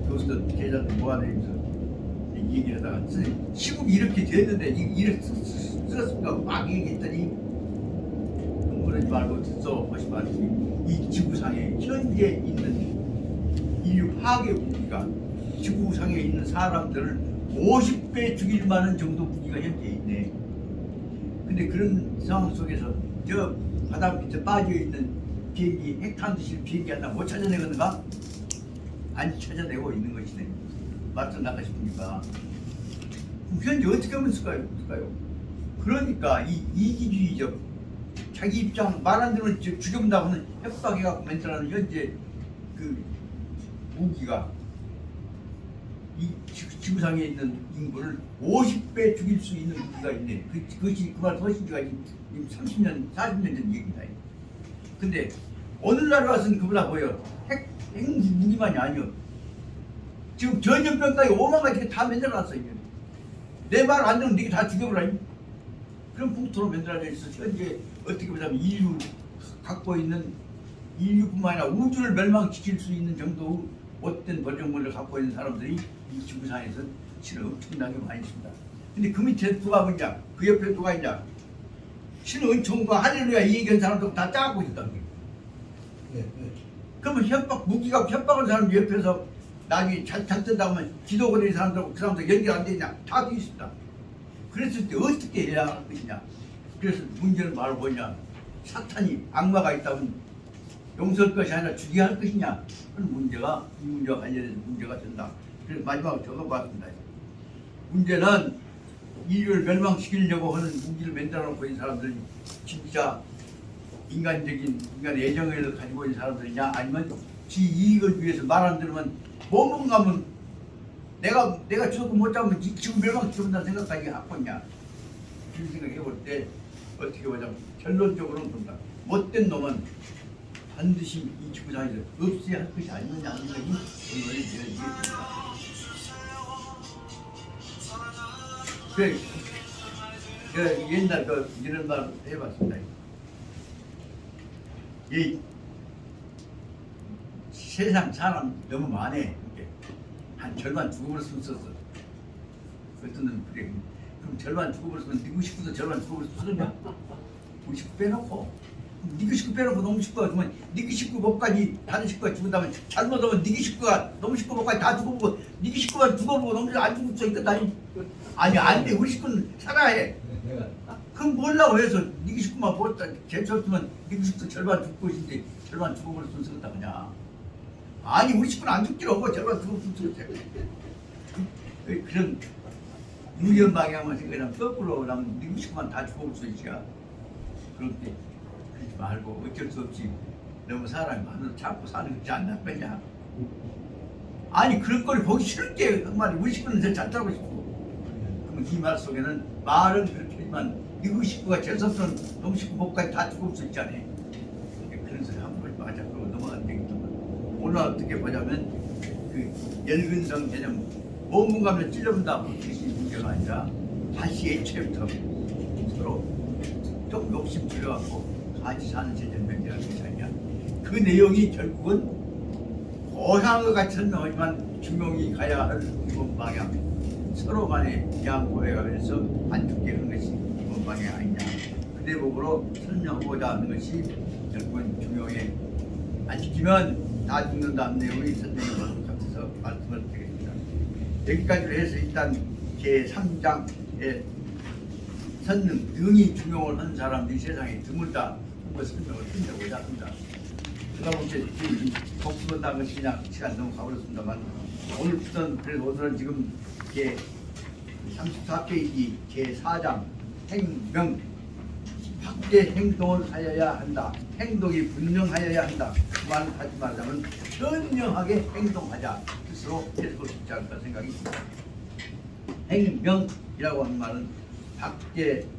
교수들 계좌들 모아내면서 얘기를 하다가 시국이 이렇게 됐는데 이렇게 쓰었습니까? 막 얘기했더니 그러지 말고 듣소 하시 말씀이 이 지구상에 현재 있는 인류 파괴 무기가 지구상에 있는 사람들을 50배 죽일 만한 정도 무기가 현재 있네. 근데 그런 상황 속에서 저 바다 밑에 빠져있는 비행기 핵탄 드실 비행기 하나 못 찾아내겠는가? 안 찾아내고 있는 것이네. 맞죠? 나가 싶으니까. 현재 어떻게 하면 쓸까요? 그러니까 이 이기주의적 자기 입장 말 안 들으면 죽여본다고 하는 협박해갖고 만들어내는 현재 그 무기가 이 지구상에 있는 인구를 50배 죽일 수 있는 무기가 있네. 그것이 그말 하신 지가 지금 30년, 40년 전 얘기입니다. 근데 오늘날 와서는 그보다 뭐예요? 핵 무기만이 아니요. 지금 전염병까지 5만 가지 다 만들어놨어. 내 말 안 들으면 네가 다 죽여버려. 그런 풍토로 만들어져 있어. 현재 어떻게 보자면 인류 갖고 있는 인류뿐만 아니라 우주를 멸망시킬 수 있는 정도의 못된 번영물을 갖고 있는 사람들이 이 지구상에서 실은 엄청나게 많이 있습니다. 근데 그 밑에 누가 있냐? 그 옆에 누가 있냐? 신의 은총과 할렐루야 이 얘기한 사람들 다 짜고 있다는 거예요. 그러면 협박, 무기가 협박하는 사람 옆에서 나중에 잘 된다고 하면 기도 걸리는 사람들하고 그 사람들 연결 안 되냐? 다 되어 있습니다. 그랬을 때 어떻게 해야 할 것이냐? 그래서 문제는 바로 뭐냐? 사탄이 악마가 있다면 용서할 것이 아니라 죽여야 할 것이냐? 그런 문제가 이 문제와 관련해서 문제가 된다. 그래서 마지막으로 적어봤습니다. 문제는 인류를 멸망시키려고 하는 무기를 만들어 놓고 있는 사람들이 진짜 인간의 애정을 가지고 있는 사람들이냐? 아니면 지 이익을 위해서 말 안 들으면 뭔가 하면 내가 죽고 못 잡으면 지금 멸망시킨다는 생각까지 갖고 있냐? 그런 생각해 볼 때 어떻게 보자면 결론적으로는 본다. 못된 놈은 반드시 이 지구상에서 없어야 할 것이 아니느냐 하는 것이 오늘의 얘기입니다. 그 옛날 이런 말 해봤습니다. 이 세상 사람 너무 많네. 한 절반 죽어버렸으면 썼어. 어떤 놈 그래. 그럼 절반 죽어버렸으면 니구 식구도 절반 죽어버렸으면 쓰느냐? 우리 식구 빼놓고 니구 식구 빼놓고 너무 식구가 죽으면 니구 식구 목까지 다른 식구가 죽은다면 잘못하면 니구 식구가 너무 식구 목까지 다 죽어보고 니구 식구가 죽어보고 너무 안 죽었어. 이거 아니 안 돼. 우리 식구는 살아야 해. 그럼 뭘라고 해서 니구 식구만 보았다 개쳤으면 니구 식구 절반 죽고 있는데 절반 죽어버렸으면 쓰겠다 그냥. 아니 우리 식구는 안 죽기로 절반 죽었으면 쓰겠다. 그런 유전 방향만 생각하면 거꾸로 나면 니구 식구만 다 죽어버렸어 이지야. 그런데 그러지 말고 어쩔 수 없이 너무 사람이 많아서 자꾸 사는 것이 안 나쁘냐. 아니 그런 걸 보기 싫을 게 정말 우리 식구는 더 잘 살고 싶고. 그러면 이 말 속에는 말은 그렇게 하지만 니구 식구가 재수없는 너무 식구 목까지 다 죽을 수 있잖아. 그런 소리 한 번 맞아. 그러고 넘어가면 되겠지만 오늘 어떻게 보자면 그 연근성 개념 뭔가를 찔러본다 그것이 문제가 아니라 다시 애초부터 서로 좀 욕심 부려갖고 같이 사는 제전 변제가 것이 아니야. 그 내용이 결국은 고향과 같이 설명하지만 중용이 가야 할 기본 방향 서로 간에 양보해가면서 안 죽게 하는 것이 기본 방향 아니냐. 그 대목으로 설명하고자 하는 것이 결국은 중용에 안 지키면 다 죽는다는 내용이 설명인 것 같아서 말씀을 드리겠습니다. 여기까지로 해서 일단 제3장의 선능, 능히 중용을 하는 사람들이 세상에 드물다 그 설명을 드리려고 합니다. 그러다 보니 복수한다는 것이 그냥 시간 너무 가버렸습니다만 오늘부터는 그래서 오늘은 지금 제 34페이지 제4장 행명 밖에 행동을 하여야 한다. 행동이 분명하여야 한다. 그 말을 하지 말자면 현명하게 행동하자. 스스로 해석을 쉽지 않을까 생각이 듭니다. 행명이라고 하는 말은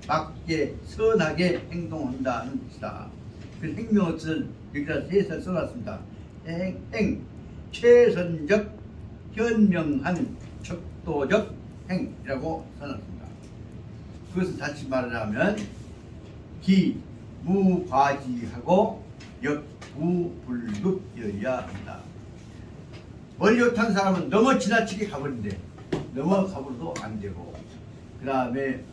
밖에 선하게 행동한다는 뜻이다. 그 행명의 뜻은 여기다 셋을 써놨습니다. 최선적, 현명한, 척도적 행이라고 써놨습니다. 그것을 다시 말하자면 무과지하고 역부불급이어야 한다. 멀리 탄 사람은 너무 지나치게 가버린대. 넘어가버려도 안 되고, 그 다음에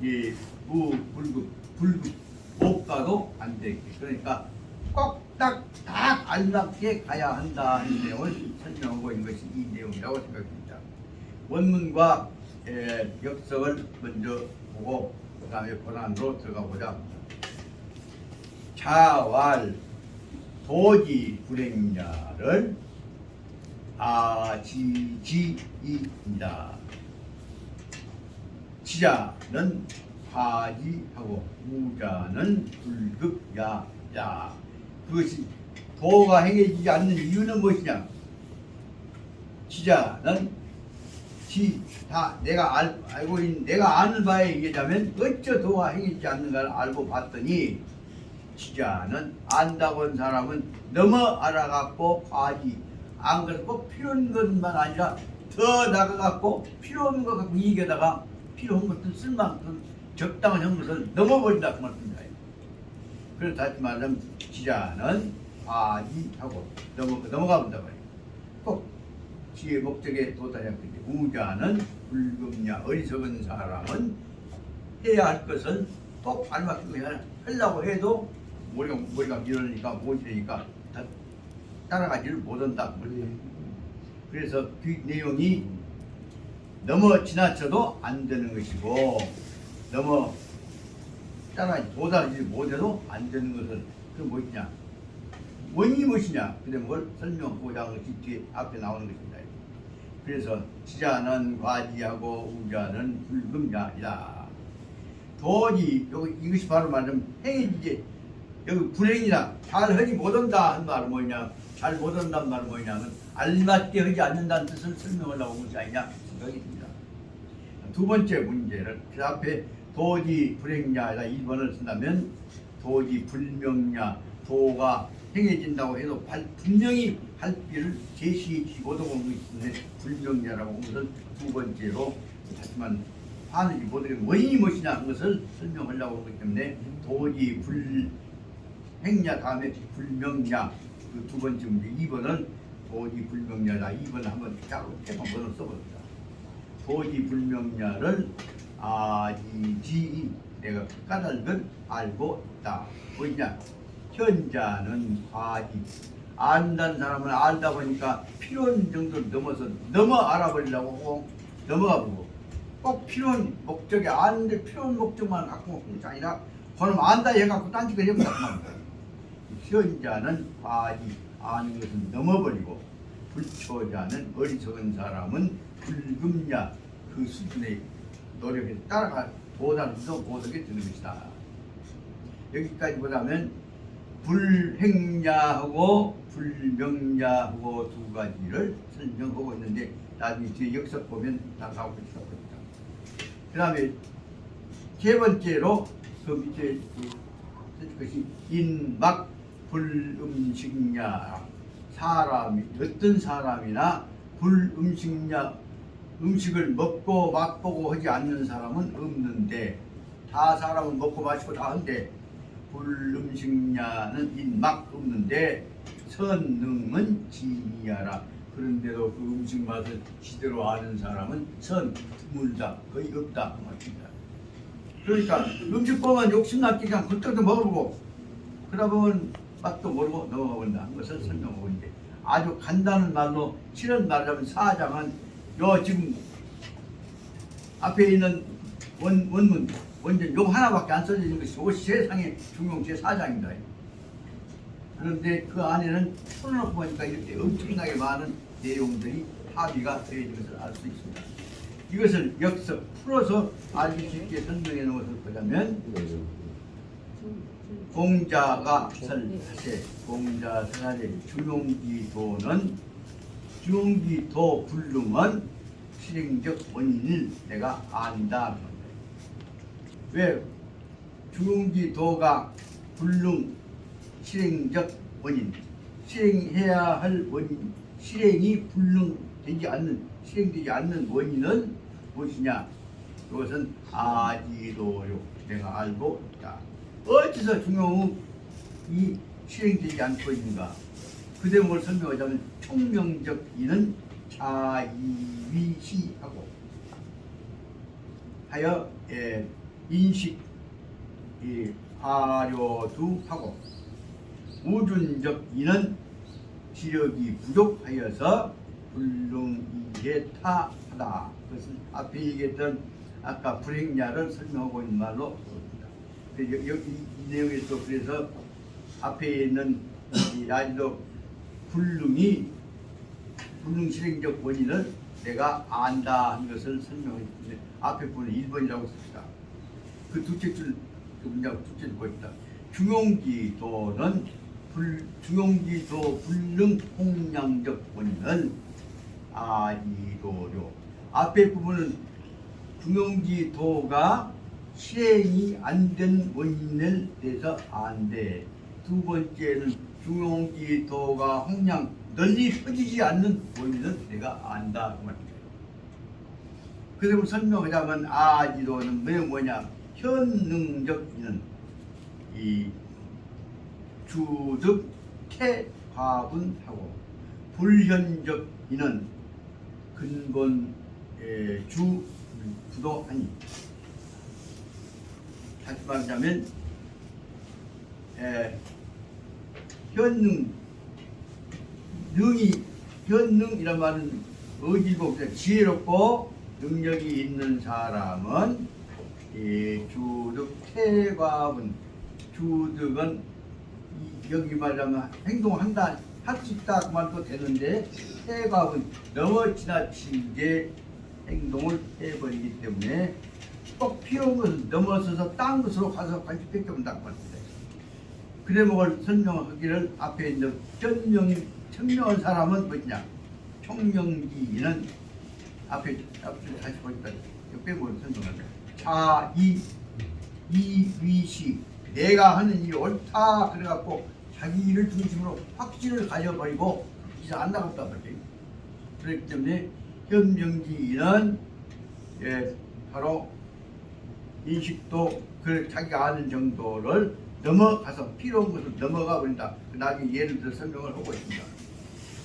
이 불급 못 가도 안 되게. 그러니까 꼭 딱 알맞게 가야 한다 하는 내용을 설명하고 있는 것이 이 내용이라고 생각합니다. 원문과 역석을 먼저 보고 그 다음에 본안으로 들어가 보자 합니다. 자왈 도지 불행자를 아지지이입니다. 지자는 과지하고 우자는 불급야야. 그것이 도가 행해지지 않는 이유는 무엇이냐? 지자는 다 내가 알고 있는 내가 아는 바에 의하자면 어째 도가 행해지지 않는가를 알고 봤더니 지자는 안다고 한 사람은 너무 알아갖고 과지 안 그래서 꼭 필요한 것만 아니라 더 나가갖고 필요한 것 갖고 이익에다가 필요한 것들 쓸 만큼 적당한 것을 넘어버린다 그 말입니다. 그래서 다시 말하면 지자는 과지하고 넘어가 본다 말이에요. 꼭 지의 목적에 도달해야 되는데 우자는 불금냐 어리석은 사람은 해야 할 것은 꼭 알맞게 하려고 해도 머리가 밀으니까 못이니까 따라가지를 못한다. 그래서 그 내용이 너무 지나쳐도 안 되는 것이고 너무 도달하지 못해도 안 되는 것은 그 무엇이냐? 원인이 무엇이냐? 그 대목을 설명하고자 하는 것이 뒤에 앞에 나오는 것입니다. 그래서 지자는 과지하고 우자는 불금자이다. 도지 이것이 바로 말하면 행위지 여기 불행이다. 잘 하지 못한다 한 말은 뭐냐? 잘 못한다는 말은 뭐냐면 알맞게 하지 않는다는 뜻을 설명하려고 한 것이 아니냐 생각이 듭니다. 두 번째 문제를 그 앞에 도지 불행냐에다 1번을 쓴다면 도지 불명냐 도가 행해진다고 해도 분명히 할 길을 제시해 주고도 온 것이 있는데 불명냐라고 한 것을 두 번째로 하지만 화내지 못하게 원인이 무엇이냐 하는 것을 설명하려고 하기 때문에 도지 불행냐 다음에 불명냐 그 두 번째 문제 2번은 도지 불명냐다. 2번을 한번 짜고 번호 써봅니다. 도지 불명냐를 아지지 내가 까닭을 알고 있다. 뭐냐? 현자는 과지 안다는 사람은 알다 보니까 필요한 정도를 넘어서 알아버리려고 하고 넘어가 보고 꼭 필요한 목적이 아는데 필요한 목적만 갖고 먹는 것이 아니라 그럼 안다 해갖고 딴짓을 해본다 그 말입니다. 현자는 과지 아는 것은 넘어버리고 불초자는 어리석은 사람은 불금냐 그 수준의 노력에 따라가 도달해서 못하게 되는 것이다. 여기까지 보자면 불행냐하고 불명냐하고 두 가지를 설명하고 있는데 나중에 뒤에 역석 보면 다 나오고 있을 겁니다. 그 다음에 세 번째로 그 밑에 것이 인막 불음식냐 사람이 어떤 사람이나 불음식냐 음식을 먹고 맛보고 하지 않는 사람은 없는데 다 사람은 먹고 마시고 다 하는데 불음식냐는 인막 없는데 선능은 지니하라. 그런데도 그 음식 맛을 제대로 아는 사람은 드물다 거의 없다 그 말입니다. 그러니까 음식 보면 욕심나게 그냥 굴떡도 먹어보고 그러다 보면 맛도 모르고 넘어가본다 하는 것을 설명하고 있는데 아주 간단한 말로 실은 말하자면 사장은 요 지금 앞에 있는 원문 원전 요 하나밖에 안 써져 있는 것이 이것이 세상의 중용 제4장입니다. 그런데 그 안에는 풀어놓고 보니까 이렇게 엄청나게 많은 내용들이 합의가 되어 있는 것을 알 수 있습니다. 이것을 역석 풀어서 알기 쉽게 설명해 놓은 것을 보자면 공자가 설하세 공자 설하세 중용기도는 중용기도 불능은 실행적 원인을 내가 안다. 왜 중용기도가 불능 실행적 원인 실행해야 할 원인 실행이 불능되지 않는 실행되지 않는 원인은 무엇이냐? 그것은 아지도요 내가 알고 있다. 어디서 중용이 실행되지 않고 있는가? 그 대목을 설명하자면 총명적 이는 자이위시하고 하여 인식 화려두하고 우준적 이는 지력이 부족하여서 불능이해타하다. 그것은 앞에 얘기했던 아까 불행야를 설명하고 있는 말로 여기 이 내용에서 그래서 앞에 있는 이 아직도 불능 실행적 원인을 내가 안다 하는 것을 설명했는데 앞에 보면 1번이라고 씁니다. 그 둘째 줄 문장 둘째 줄 보입니다. 중용지도는 중용지도 불능 홍량적 원인은 아이도료. 앞에 부분은 중용지도가 실행이 안 된 원인을 대해서 안돼. 두 번째는 중용지도가 홍량 널리 퍼지지 않는 원인을 내가 안다 그 말입니다. 그리고 설명하자면 아지도는 뭐냐? 현능적 이는 이 주득 태화분하고 불현적 이는 근본 주 부도하니. 다시 말하자면 현능이란 말은 의지고 지혜롭고 능력이 있는 사람은 주득 태과분 주득은 여기 말하면 행동한다 할 수 있다 그 말도 되는데 태과분 너무 지나치게 행동을 해버리기 때문에 꼭 필요한 것을 넘어서서 딴 것으로 가서 갈 수밖에 없다고 말입니다. 그래 먹을 설명하기를 앞에 있는 청명한 사람은 뭐냐? 청명기는 앞에 다시 보니까 빼고 설명합니다. 자이위시 내가 하는 일이 옳다 그래갖고 자기 일을 중심으로 확신을 가져버리고 이제 안 나갔단 말이에요. 그렇기 때문에 현명기는 바로 인식도 그 자기가 아는 정도를 넘어가서 필요한 것을 넘어가 버린다. 나중에 예를 들어 설명을 하고 있습니다.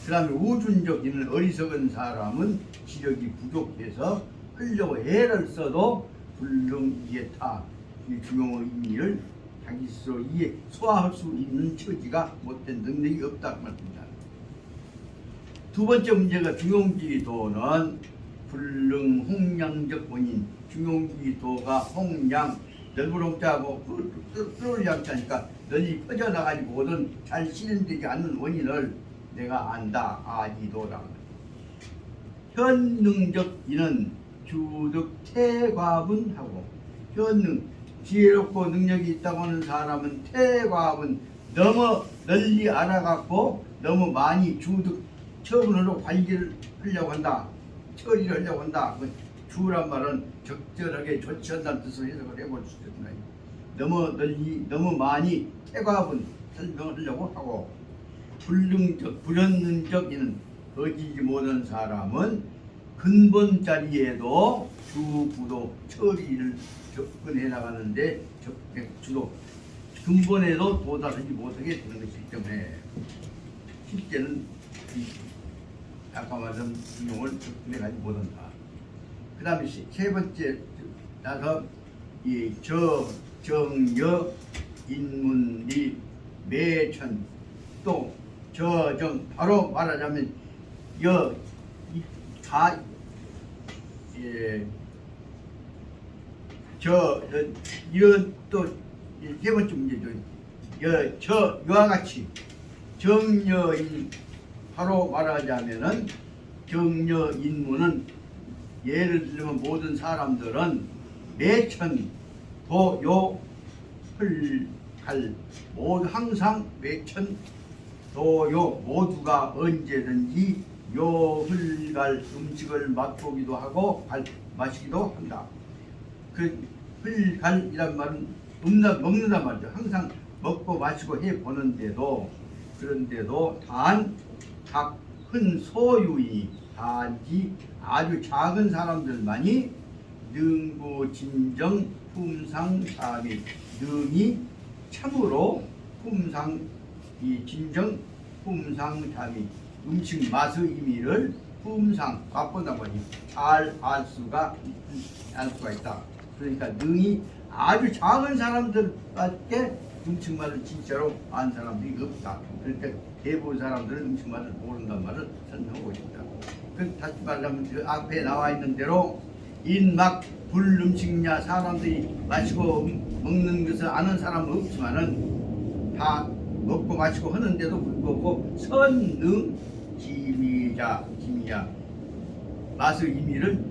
그 다음에 우준적 이는 어리석은 사람은 지력이 부족해서 하려고 애를 써도 불능이해타 이 중용의 의미를 자기 스스로 소화할 수 있는 처지가 못된 능력이 없다 그 말입니다. 두 번째 문제가 중용지도는 불능 홍량적 원인. 중용지도가 홍량 넓은 홍자하고 뚫을 양자니까 널리 퍼져나가지고는 잘 실현되지 않는 원인을 내가 안다. 아지도라. 현능적 이는 주득 태과분하고 현능 지혜롭고 능력이 있다고 하는 사람은 태과분 너무 널리 알아갖고 너무 많이 주득 처분으로 관리를 하려고 한다. 처리를 하려고 한다. 주란 말은 적절하게 조치한다는 뜻으로 해석을 해볼 수 있습니다. 너무 널리 너무 많이 태과분 설명을 하려고 하고 불현능적 이는 거지지 못한 사람은 근본 자리에도 주부도 처리를 접근해 나가는데 주도 근본에도 도달하지 못하게 되는 것이기 때문에 실제는 아까 말한 중용을 접근해 가지 못한다. 그 다음에 세 번째 나서 이 정여 인문리 매천 또 저정 바로 말하자면 이런 또 세 번째 문제죠. 이와 같이 정여인 바로 말하자면은 정여인문은 예를 들면 모든 사람들은 매천 도요 헐갈 모두 항상 매천 도요 모두가 언제든지 요 헐갈 음식을 맛보기도 하고 마시기도 한다. 그 헐갈이란 말은 먹는단 말이죠. 항상 먹고 마시고 해 보는데도 그런데도 단 각 큰 소유이 단지 아주 작은 사람들만이 능구 진정 품상사미 능이 참으로 품상 이 진정 품상사미 음식 맛의 의미를 품상 바쁘다 보니 잘 알 수가 있다. 그러니까 능이 아주 작은 사람들밖에 음식맛을 진짜로 아는 사람들이 없다. 그러니까 대부분 사람들은 음식맛을 모른단 말을 설명하고 있다. 그 다시 말하면 그 앞에 나와 있는 대로 인막 불음식냐 사람들이 마시고 먹는 것을 아는 사람은 없지만은 다 먹고 마시고 하는데도 불구하고 선능 기미야 맛의 의미를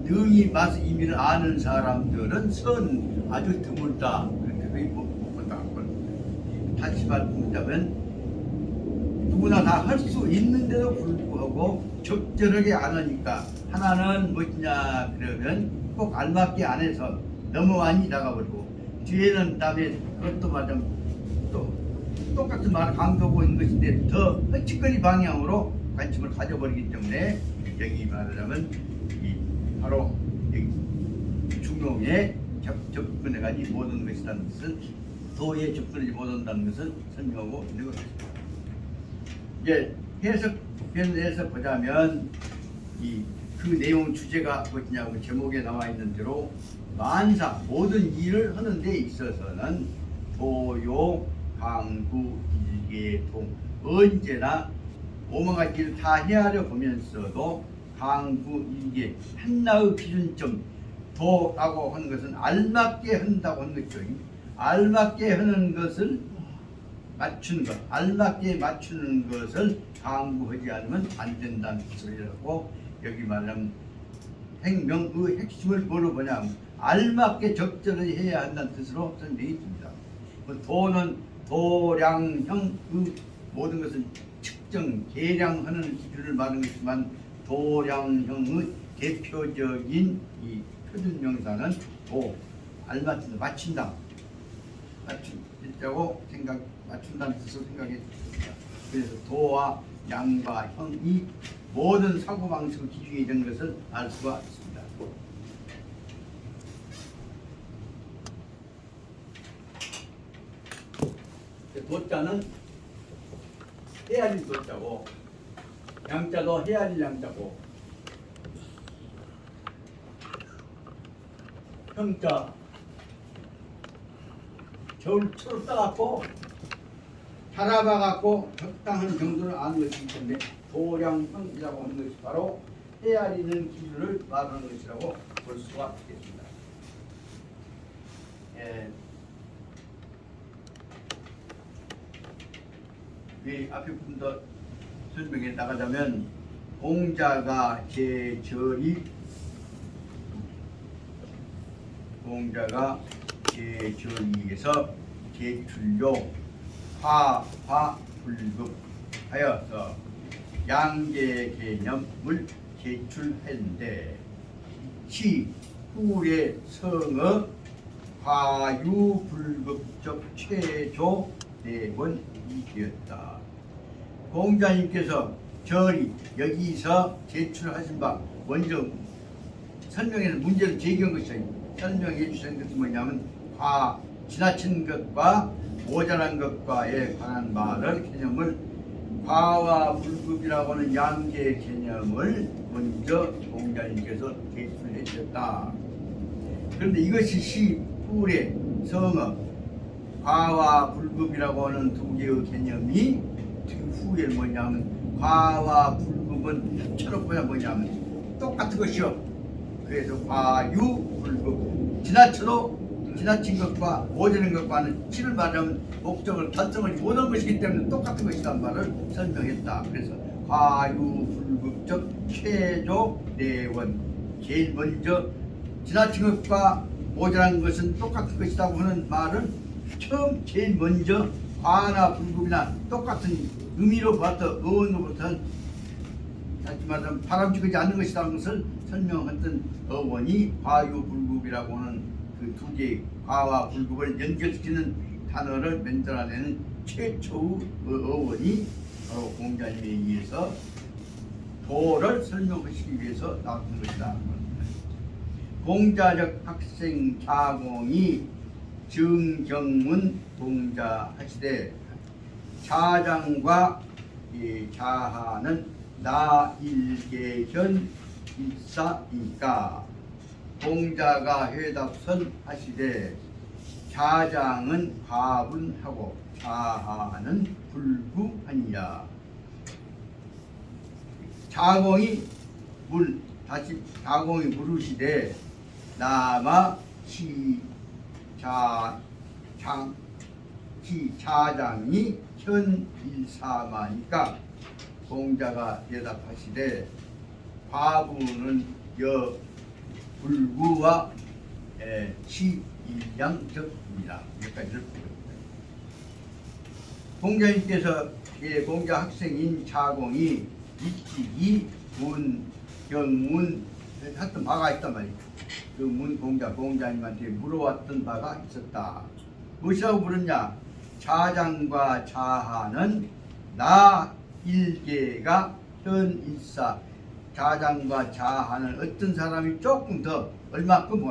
능이 맛의 의미를 아는 사람들은 아주 드물다. 그렇게 못본다. 다시 말하자면 누구나 다 할 수 있는데도 불구하고 적절하게 안 하니까 하나는 뭐냐 그러면 꼭 알맞게 안 해서 너무 많이 나가버리고 뒤에는 다음에 그것도 말하자면 또 똑같은 말을 강조하고 있는 것인데 더 헛짓거리 방향으로 관심을 가져버리기 때문에 여기 말하자면 바로 중용에 접근해가지 못하는 것이라는 것을 도에 접근하지 못한다는 것을 설명하고 있는 것입니다. 이제 해석편에서 보자면 그 내용 주제가 무엇이냐고 제목에 나와 있는 대로 만사 모든 일을 하는 데 있어서는 도요 강구 일계통 언제나 오만가지 일을 다 헤아려 보면서도 강구 일계 한나의 기준점 도라고 하는 것은 알맞게 한다고 하는 것이죠. 알맞게 하는 것을 맞추는 것, 알맞게 맞추는 것을 강구하지 않으면 안 된다는 소리라고 여기 말하면 행명의 핵심을 뭐로 보냐면 알맞게 적절히 해야 한다는 뜻으로 설명이 있습니다. 도는 도량형 그 모든 것을 측정, 계량하는 기준을 말하는 것이지만 도량형의 대표적인 이 표준명사는 도, 알맞춘다, 맞춘다. 맞춘다고 맞춘다는 뜻으로 생각했습니다. 그래서 도와 양과 형이 모든 사고방식의 기준이 된 것을 알 수가 있습니다. 도자는 헤아릴 도자고 양자도 헤아릴 양자고 형자 겨울철 따갖고 살아봐갖고 적당한 정도를 아는 것이기 때문에 도량형이라고 하는 것이 바로 헤아리는 기준을 말하는 것이라고 볼 수가 있겠습니다. 이 앞에 좀 더 설명해 나가자면 공자가 제절이에서 제출요 화불급하여서 양계 개념을 제출했는데 시후의 성의 화유불급적 최조 대원이 되었다. 공자님께서 절이 여기서 제출하신 바 먼저 설명해서 문제를 제기한 것이 설명해 주신 것은 뭐냐면 지나친 것과 모자란 것과에 관한 말을 개념을 과와 불급이라고 하는 양계 개념을 먼저 공자님께서 제출해 주셨다. 그런데 이것이 시불의 성어 과와 불급이라고 하는 두 개의 개념이 후에 뭐냐면 과와 불급은 합쳐놓고야 뭐냐면 똑같은 것이요. 그래서 과유 불급 지나친 것과 모자란 것과는 실을 말하면 목적을 달성하지 못한 것이기 때문에 똑같은 것이란 말을 설명했다. 그래서 과유 불급적 최조 내원 제일 먼저 지나친 것과 모자란 것은 똑같은 것이라고 하는 말은 처음 제일 먼저 과나 불급이나 똑같은 의미로부터 어원으로부터 다시 말하면 바람직하지 않는 것이라는 것을 설명했던 어원이 과유불급이라고 하는 그 두 개의 과와 불급을 연결시키는 단어를 만들어내는 최초의 어원이 바로 공자님에 의해서 도를 설명하시기 위해서 나왔던 것이다. 공자적 학생 자공이 정경문 공자하시되 자장과 이 자하는 나일계현 일사이니까 공자가 회답선 하시되 자장은 화분하고 자하는 불구하니라. 자공이 다시 자공이 물으시되 나마 자장이 현일사마니까 공자가 대답하시되 화분은 여 불구와 시일량적입니다. 여기까지를 보겠습니다. 공자님께서 공자 학생인 자공이 일찍이 문, 경문 했던 바가 있단 말이에요. 그 공자님한테 물어왔던 바가 있었다. 무엇이라고 물었냐? 자장과 자하는 나 일계가 현일사. 자장과 자하는 어떤 사람이 조금 더 얼마큼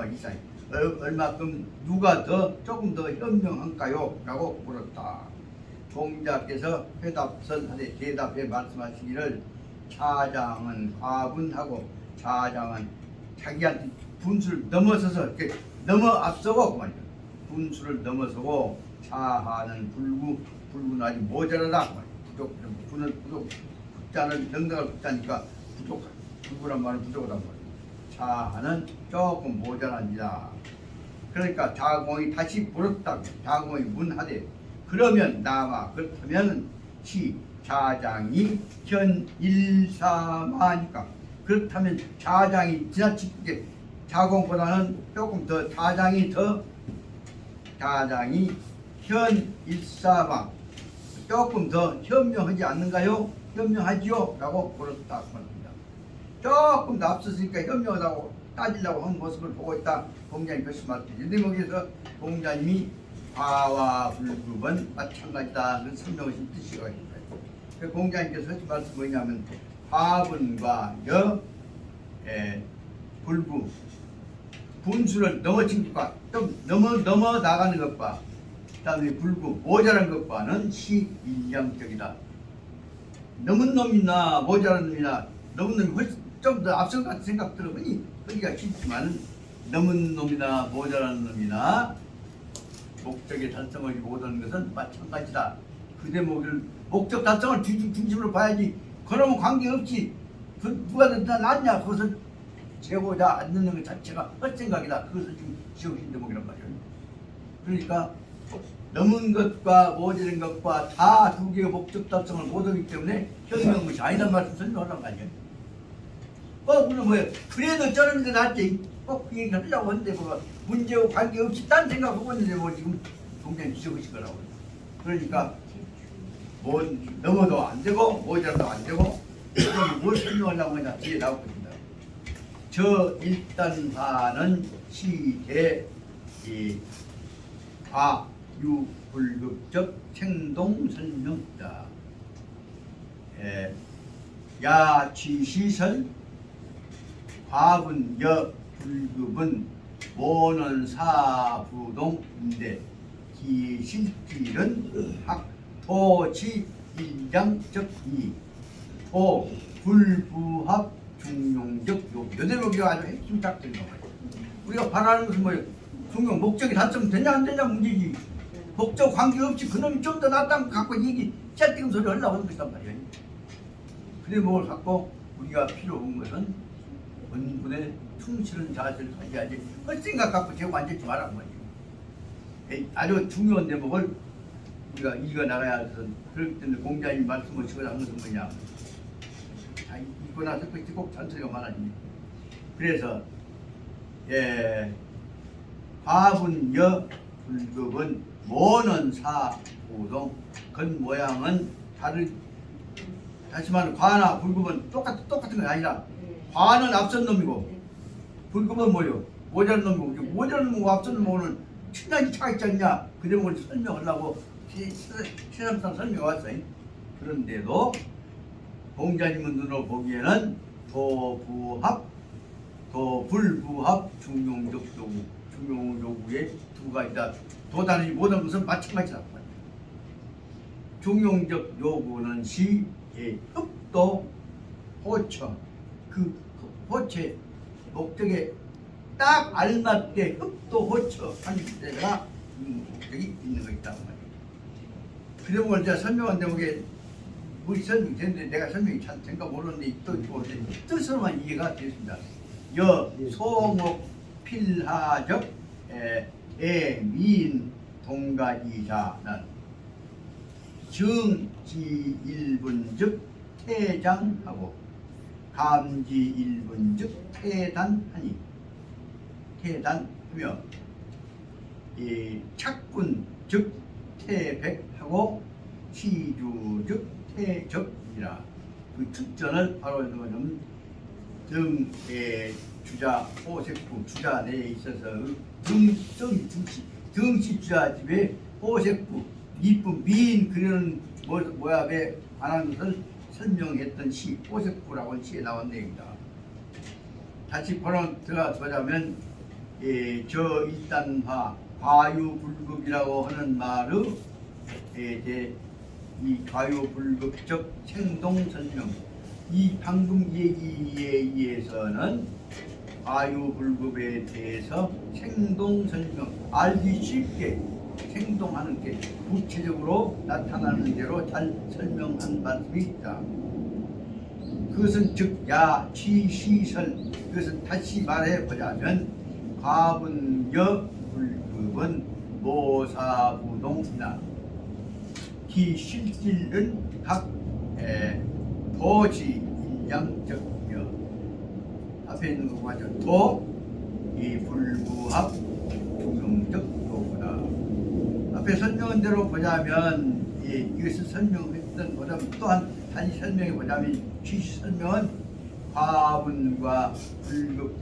얼마큼 누가 더 조금 더 현명한가요? 라고 물었다. 공자께서 회답선하되 대답해 말씀하시기를 자장은 과분하고 자장은 자기한테 분수를 넘어서서 이렇게 앞서고 그 말이야. 분수를 넘어서고 자하는 불구는 아직 모자라다. 부족 국자는 능력을 국자니까 불구란 말은 부족하단 말이야. 자하는 조금 모자란이다. 그러니까 자공이 다시 물었다. 자공이 문하되 그러면 나와 그렇다면 자장이 현일사마니까 그렇다면 자장이 지나치게 자공보다는 조금 더 자장이 현일사마 조금 더 현명하지 않는가요? 현명하지요? 라고 물었다. 조금 더 앞섰으니까 현명하다고 따지려고 한 모습을 보고 있다. 공자님 그것이 말씀이죠. 대목에서 공자님이 화와 불급은 마찬가지다. 그 설명하신 뜻이가 있습니다. 공자님께서 하신 말씀이 뭐냐면 화분과 불구 분수를 넘어친 것과 좀 넘어 나가는 것과 그다음에 불구 모자란 것과는 시일량적이다. 넘은 놈이나 모자란 놈이나 넘은 놈이 훨씬 좀 더 앞선 같은 생각 들어보니 그러기가 쉽지만 넘은 놈이나 모자란 놈이나 목적에 달성하지 못하는 것은 마찬가지다. 그 대목을 목적 달성을 중심으로 봐야지. 그러면 관계없이 누가 더 낫냐 그것을 재고자 안 넣는 것 자체가 헛생각이다. 그것을 지금 지어오신 대목이란 말이에요. 그러니까 넘은 것과 모자란 것과 다 두 개의 목적 달성을 못하기 때문에 현명한 것이 아니란 말씀 설명하란 말이에요. 그럼 뭐예요? 그래도 저런 게 낫지. 꼭 그 얘기 하려고 하는데 뭐 문제와 관계없이 딴 생각하고 있는데 뭐 지금 동생 지적하실 거라고. 그러니까 뭐 넘어도 안 되고 모자라도 안 되고 뭘 설명하려고 하냐 뒤에 나올 것입니다. 저 일단 바는 시대 과유불급적 생동 설명이다. 야취시설 과분여 불급은 모는 사부동인데 기실질은 학토지 일장적이 도 불부합 중용적 요대목이가 아주 핵심 작전인 거예요. 우리가 바라는 것은 뭐예요? 중용 목적이 달성되냐 안 되냐 문제지. 목적 관계없이 그놈이 좀 더 낫다면 갖고 얘기 짤뜨금 소리 하려고 하는 것이란 말이에요. 그래 뭘 갖고 우리가 필요 없는 것은 본분에 충실한 자세를 가져야지. 그 생각 갖고 제고 앉지 말란 말이에요. 아주 중요한 대목을 우리가 읽어나가야 해서 그렇기 때문에 공자님 말씀을 지어한 것은 뭐냐. 자, 읽고 나서 꼭 잔소리가 많아집니다. 그래서 화분여 불급은 모는 사부동 건 모양은 다시 말하면 과나 불급은 똑같은 건 아니라 과는 앞선 놈이고 불급은 뭐요? 모자란 놈이고 모자란 놈하고 앞선 놈은 천장이 차가 있지 않냐? 그 대목을 설명하려고 세상상 설명해 왔어요. 그런데도 공자님은 눈으로 보기에는 도불부합 중용적 요구의 두 가지다. 도달하지 못한 것은 마찬가지다. 중용적 요구는 시 흡도 호처 그 호처 목적에 딱 알맞게 흡도 호처 하는 데가 목적이 있는 거 있다고 말이에요. 그런 걸 제가 설명한 대목에 우리 설명됐는데 내가 설명이 잘 된가 모르는데 또 뜻으로만 이해가 됐습니다. 여 소목 필하적 미인 동가지자는 정지일분즉 퇴장하고 감지일분즉 퇴단하니 퇴단하며 착군 즉 퇴백하고 시주 즉 퇴적이라 그 특전을 바로 이거는 등의 주자 호색부 주자 내에 있어서 등시 주자집에 호색부 이쁜 미인 그리는 모양에 관한 것을 설명했던 시 호색부라고 하는 시에 나온 내용입니다. 다시 번호 들어가자면 저 일단화 과유불급이라고 하는 말의 이 과유불급적 생동설명 이 방금 얘기에 의해서는 과유불급에 대해서 생동설명 알기 쉽게 생동하는 게 구체적으로 나타나는 대로 잘 설명한 말씀이 있다. 그것은 즉 야취시설 그것은 다시 말해보자면 과분여 불급은 모사부동이다. 기실질은 각 도지 인양적며 앞에 있는 거 맞죠? 도이 불부합 중용적 도구다. 앞에 설명한 대로 보자면 이것을 설명했던 보자면 또한 다시 설명해 보자면 취시 설명은 과분과 불급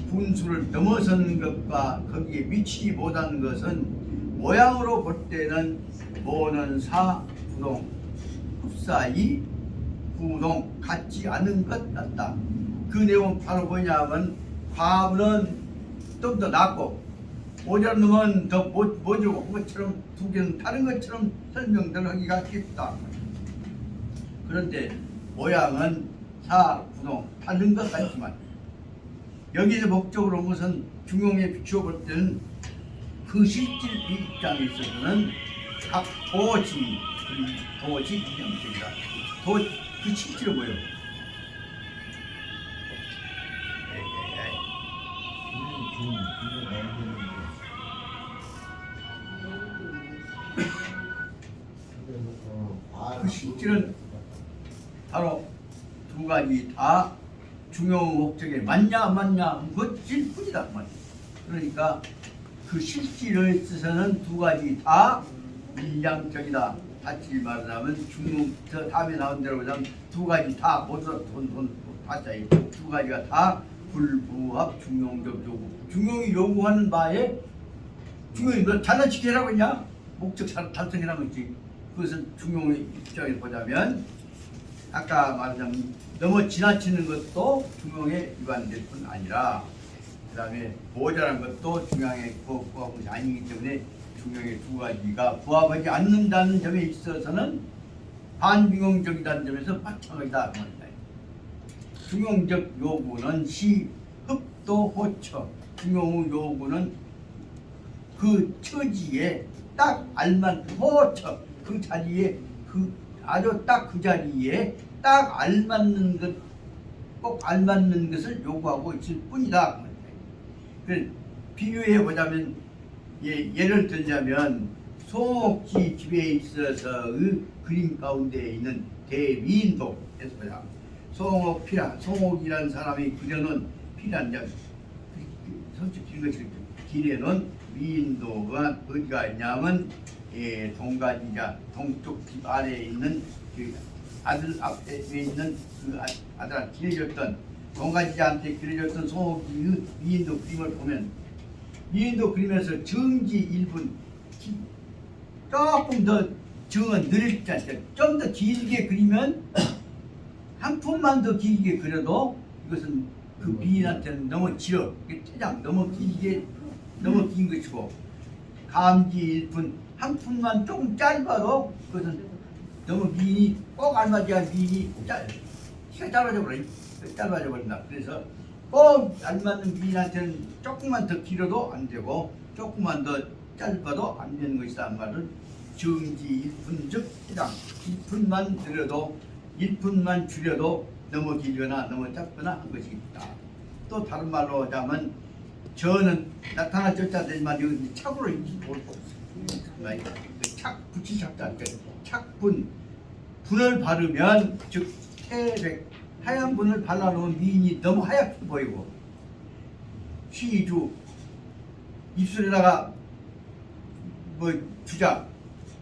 분수를 넘어서는 것과 거기에 미치지 못한 것은 모양으로 볼 때는 모는 사 부동 흡사이 부동 같지 않은 것 같다. 그 내용은 바로 뭐냐면 과분은 좀 더 낫고 모자란 놈은 더 모자고 그것처럼 두 개는 다른 것처럼 설명들 하기가 쉽다. 그런데 모양은 사 부동 다른 것 같지만 여기서 목적으로 온 것은 중용에 비추어 볼 때는 그 실질 입장에 있어서는 각 도지 인양적이다. 그 실질이 뭐예요? 그 실질은 바로 두 가지 다 중용 목적에 맞냐 안 맞냐 그것일 뿐이다. 그러니까 그 실질에 있어서는 두 가지 다 일량적이다. 다시 말하자면 중용 저 다음에 나온 대로 보자면 두 가지 다 모두 돈 다짜이 두 가지가 다 불부합 중용적 요구. 중용이 요구하는 바에 중용이 너 잘난 척 해라고 했냐? 목적 달성이라고 했지. 그것은 중용의 입장에서 보자면 아까 말하자면 너무 지나치는 것도 중용에 위반될 뿐 아니라 그 다음에 모자란 것도 중용에 부합한 것이 아니기 때문에 중용의 두 가지가 부합하지 않는다는 점에 있어서는 반중용적이라는 점에서 마찬가지다. 중용적 요구는 시, 흡도, 호처. 중용 요구는 그 처지에 딱 알맞는 호처 그 자리에 그 아주 딱 그 자리에 딱 알맞는 것, 꼭 알맞는 것을 요구하고 있을 뿐이다. 그 비유해 보자면 예를 들자면 송옥지 집에 있어서의 그림 가운데 있는 대미인도에서 보자. 송옥 피라 송옥이라는 사람이 그려놓은 피란 점 솔직히 것이 길에는 미인도가 어디가 있냐면 동가지자 동쪽 집 아래에 있는 그 아들 앞에 있는 그 아들한테 길해졌던 동가지자한테 길해졌던 송옥의 미인도 그림을 보면 미인도 그림에서 정지 1분 조금 더 정은 느리지 않습니까? 좀 더 길게 그리면 한 푼만 더 길게 그려도 이것은 그 미인한테는 너무 길어. 퇴장 너무 길게 너무 긴 것이고 감지 1분 한 푼만 조금 짧아도 그것은 너무 미인이 꼭 알맞아야 미인이 키가 짧아져 버린다. 그래서 꼭 알맞는 미인한테는 조금만 더 길어도 안 되고 조금만 더 짧아도 안 되는 것이다. 말은 정지 1분 즉 해당 1분만 들여도 1분만 줄여도 너무 길거나 너무 짧거나 한 것이 있다. 또 다른 말로 하자면 저는 나타날 저자 되지만 여기 착으로 착 붙이 착자 착분 분을 바르면 즉 태백 하얀 분을 발라놓은 미인이 너무 하얗게 보이고 시주 입술에다가 뭐 주작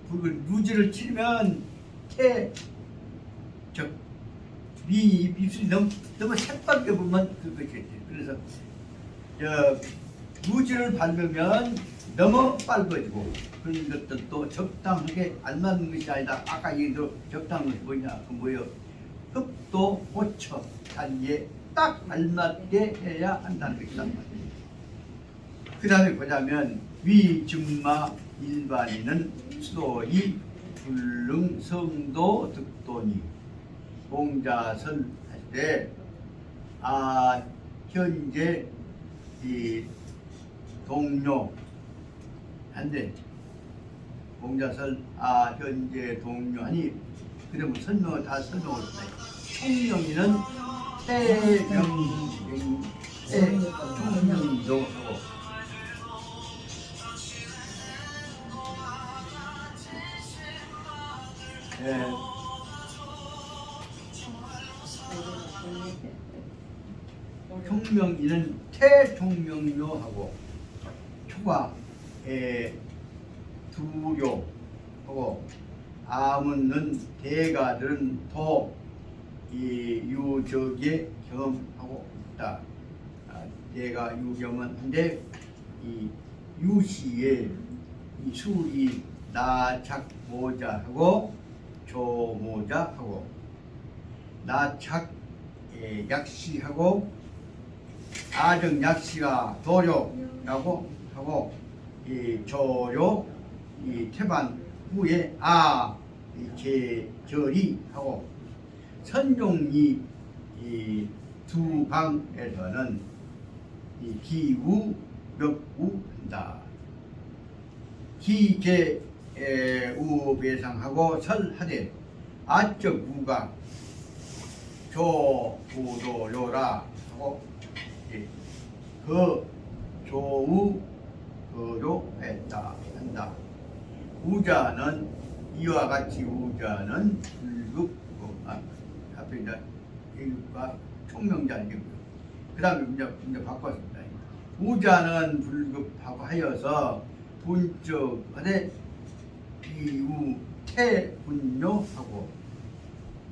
붉은 루즈를 칠면 미인이 입술이 너무 새빨게 보면 그것이지. 그래서 루즈를 바르면 너무 빨개지고 그런 것들도 적당하게 알맞는 것이 아니다. 아까 얘기대로 적당한 것이 뭐냐? 그 뭐예요? 흡도 고쳐 단위에 딱 알맞게 해야 한다는 것이란 말이에요. 그 다음에 보자면 위증마 일반인은 수도이 불능 성도 득도니 공자설 할 때 현재 이 동료 한데 공자설 현재 동료하니 그러면 설명을 다 설명을 했다. 총명이는 총명도 총명이는 태총명료하고 초가 두료하고 아문는 대가들은 유적에 경험하고 있다. 대가 유경은 한데 이 유시에 이 수이 나착 모자하고 조모자하고 나착 약시하고 아정 약시가 도료라고 하고 이 조료 이 태반 후에 제절이 하고 선종이 이 두 방에서는 이 기우 멱우한다. 기계 우배상하고 설하되 아적 우가 조부도요라 하고 그 조우 거료했다 한다. 우자는 이와 같이 우자는 불급 앞에 이제 일과 총명자이고요. 그 다음에 이제 바꿨습니다. 우자는 불급하고 하여서 분적하되 이우 태분뇨하고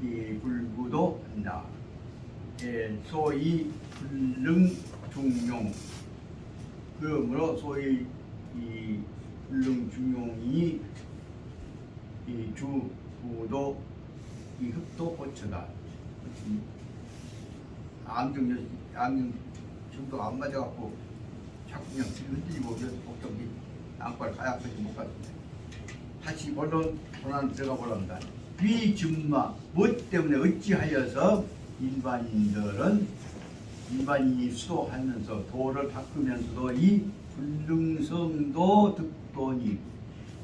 이 불구도 한다. 소위 불능중용 그러므로 소위 이 불능중용이 이 주부도 이 흡도 고쳐다. 안경 지금도 안 맞아갖고 자꾸 그냥 흔들리고 복잡히 안과를 가약하지 못 갔습니다. 다시 본론 들어가 보랍니다. 위증마 무엇 때문에 어찌하여서 일반인이 수도하면서 도를 바꾸면서도 이 불능성도 득도니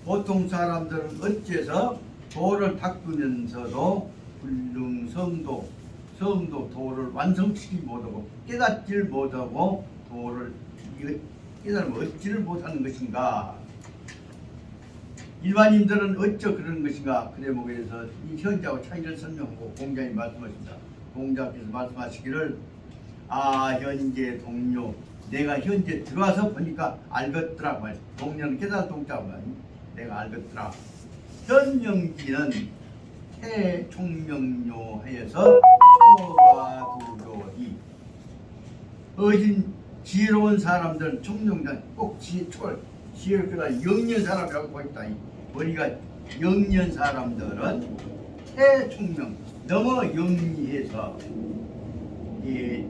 보통 사람들은 어째서 도를 바꾸면서도 불능성도 도를 완성시키지 못하고 깨닫지를 못하고 도를 깨달으면 얻지를 못하는 것인가? 일반인들은 어쩌 그런 것인가? 그 대목에서 이 현자와 차이를 설명하고 공자님 말씀하십니다. 공자께서 말씀하시기를 현재 동료 내가 현재 들어와서 보니까 알겠더라. 동료는 깨달을 동자가 내가 알겠더라. 현명지는 태총명료하여서 초가두로이 어진 지혜로운 사람들은 총명자 꼭 지혜를 그다 영리한 사람이라고 보있다. 머리가 영리한 사람들은 태총명 너무 영리해서 이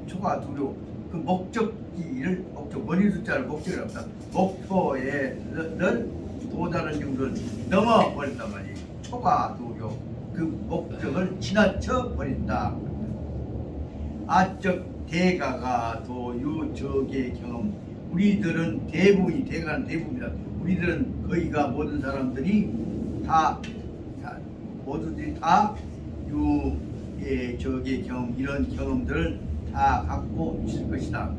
초가두료 그 목적지를 머리 숫자를 목적이라고 합니다. 목표에를 도달한 이유를 넘어버린단 말이에요. 초과도요. 그 목적을 지나쳐 버린다. 아적 대가가 도유 적의 경험. 우리들은 대부분이 대가는 대부분이다. 우리들은 거의가 모든 사람들이 모두들이 다 유의 적의 경험, 이런 경험들을 다 갖고 있을 것이다.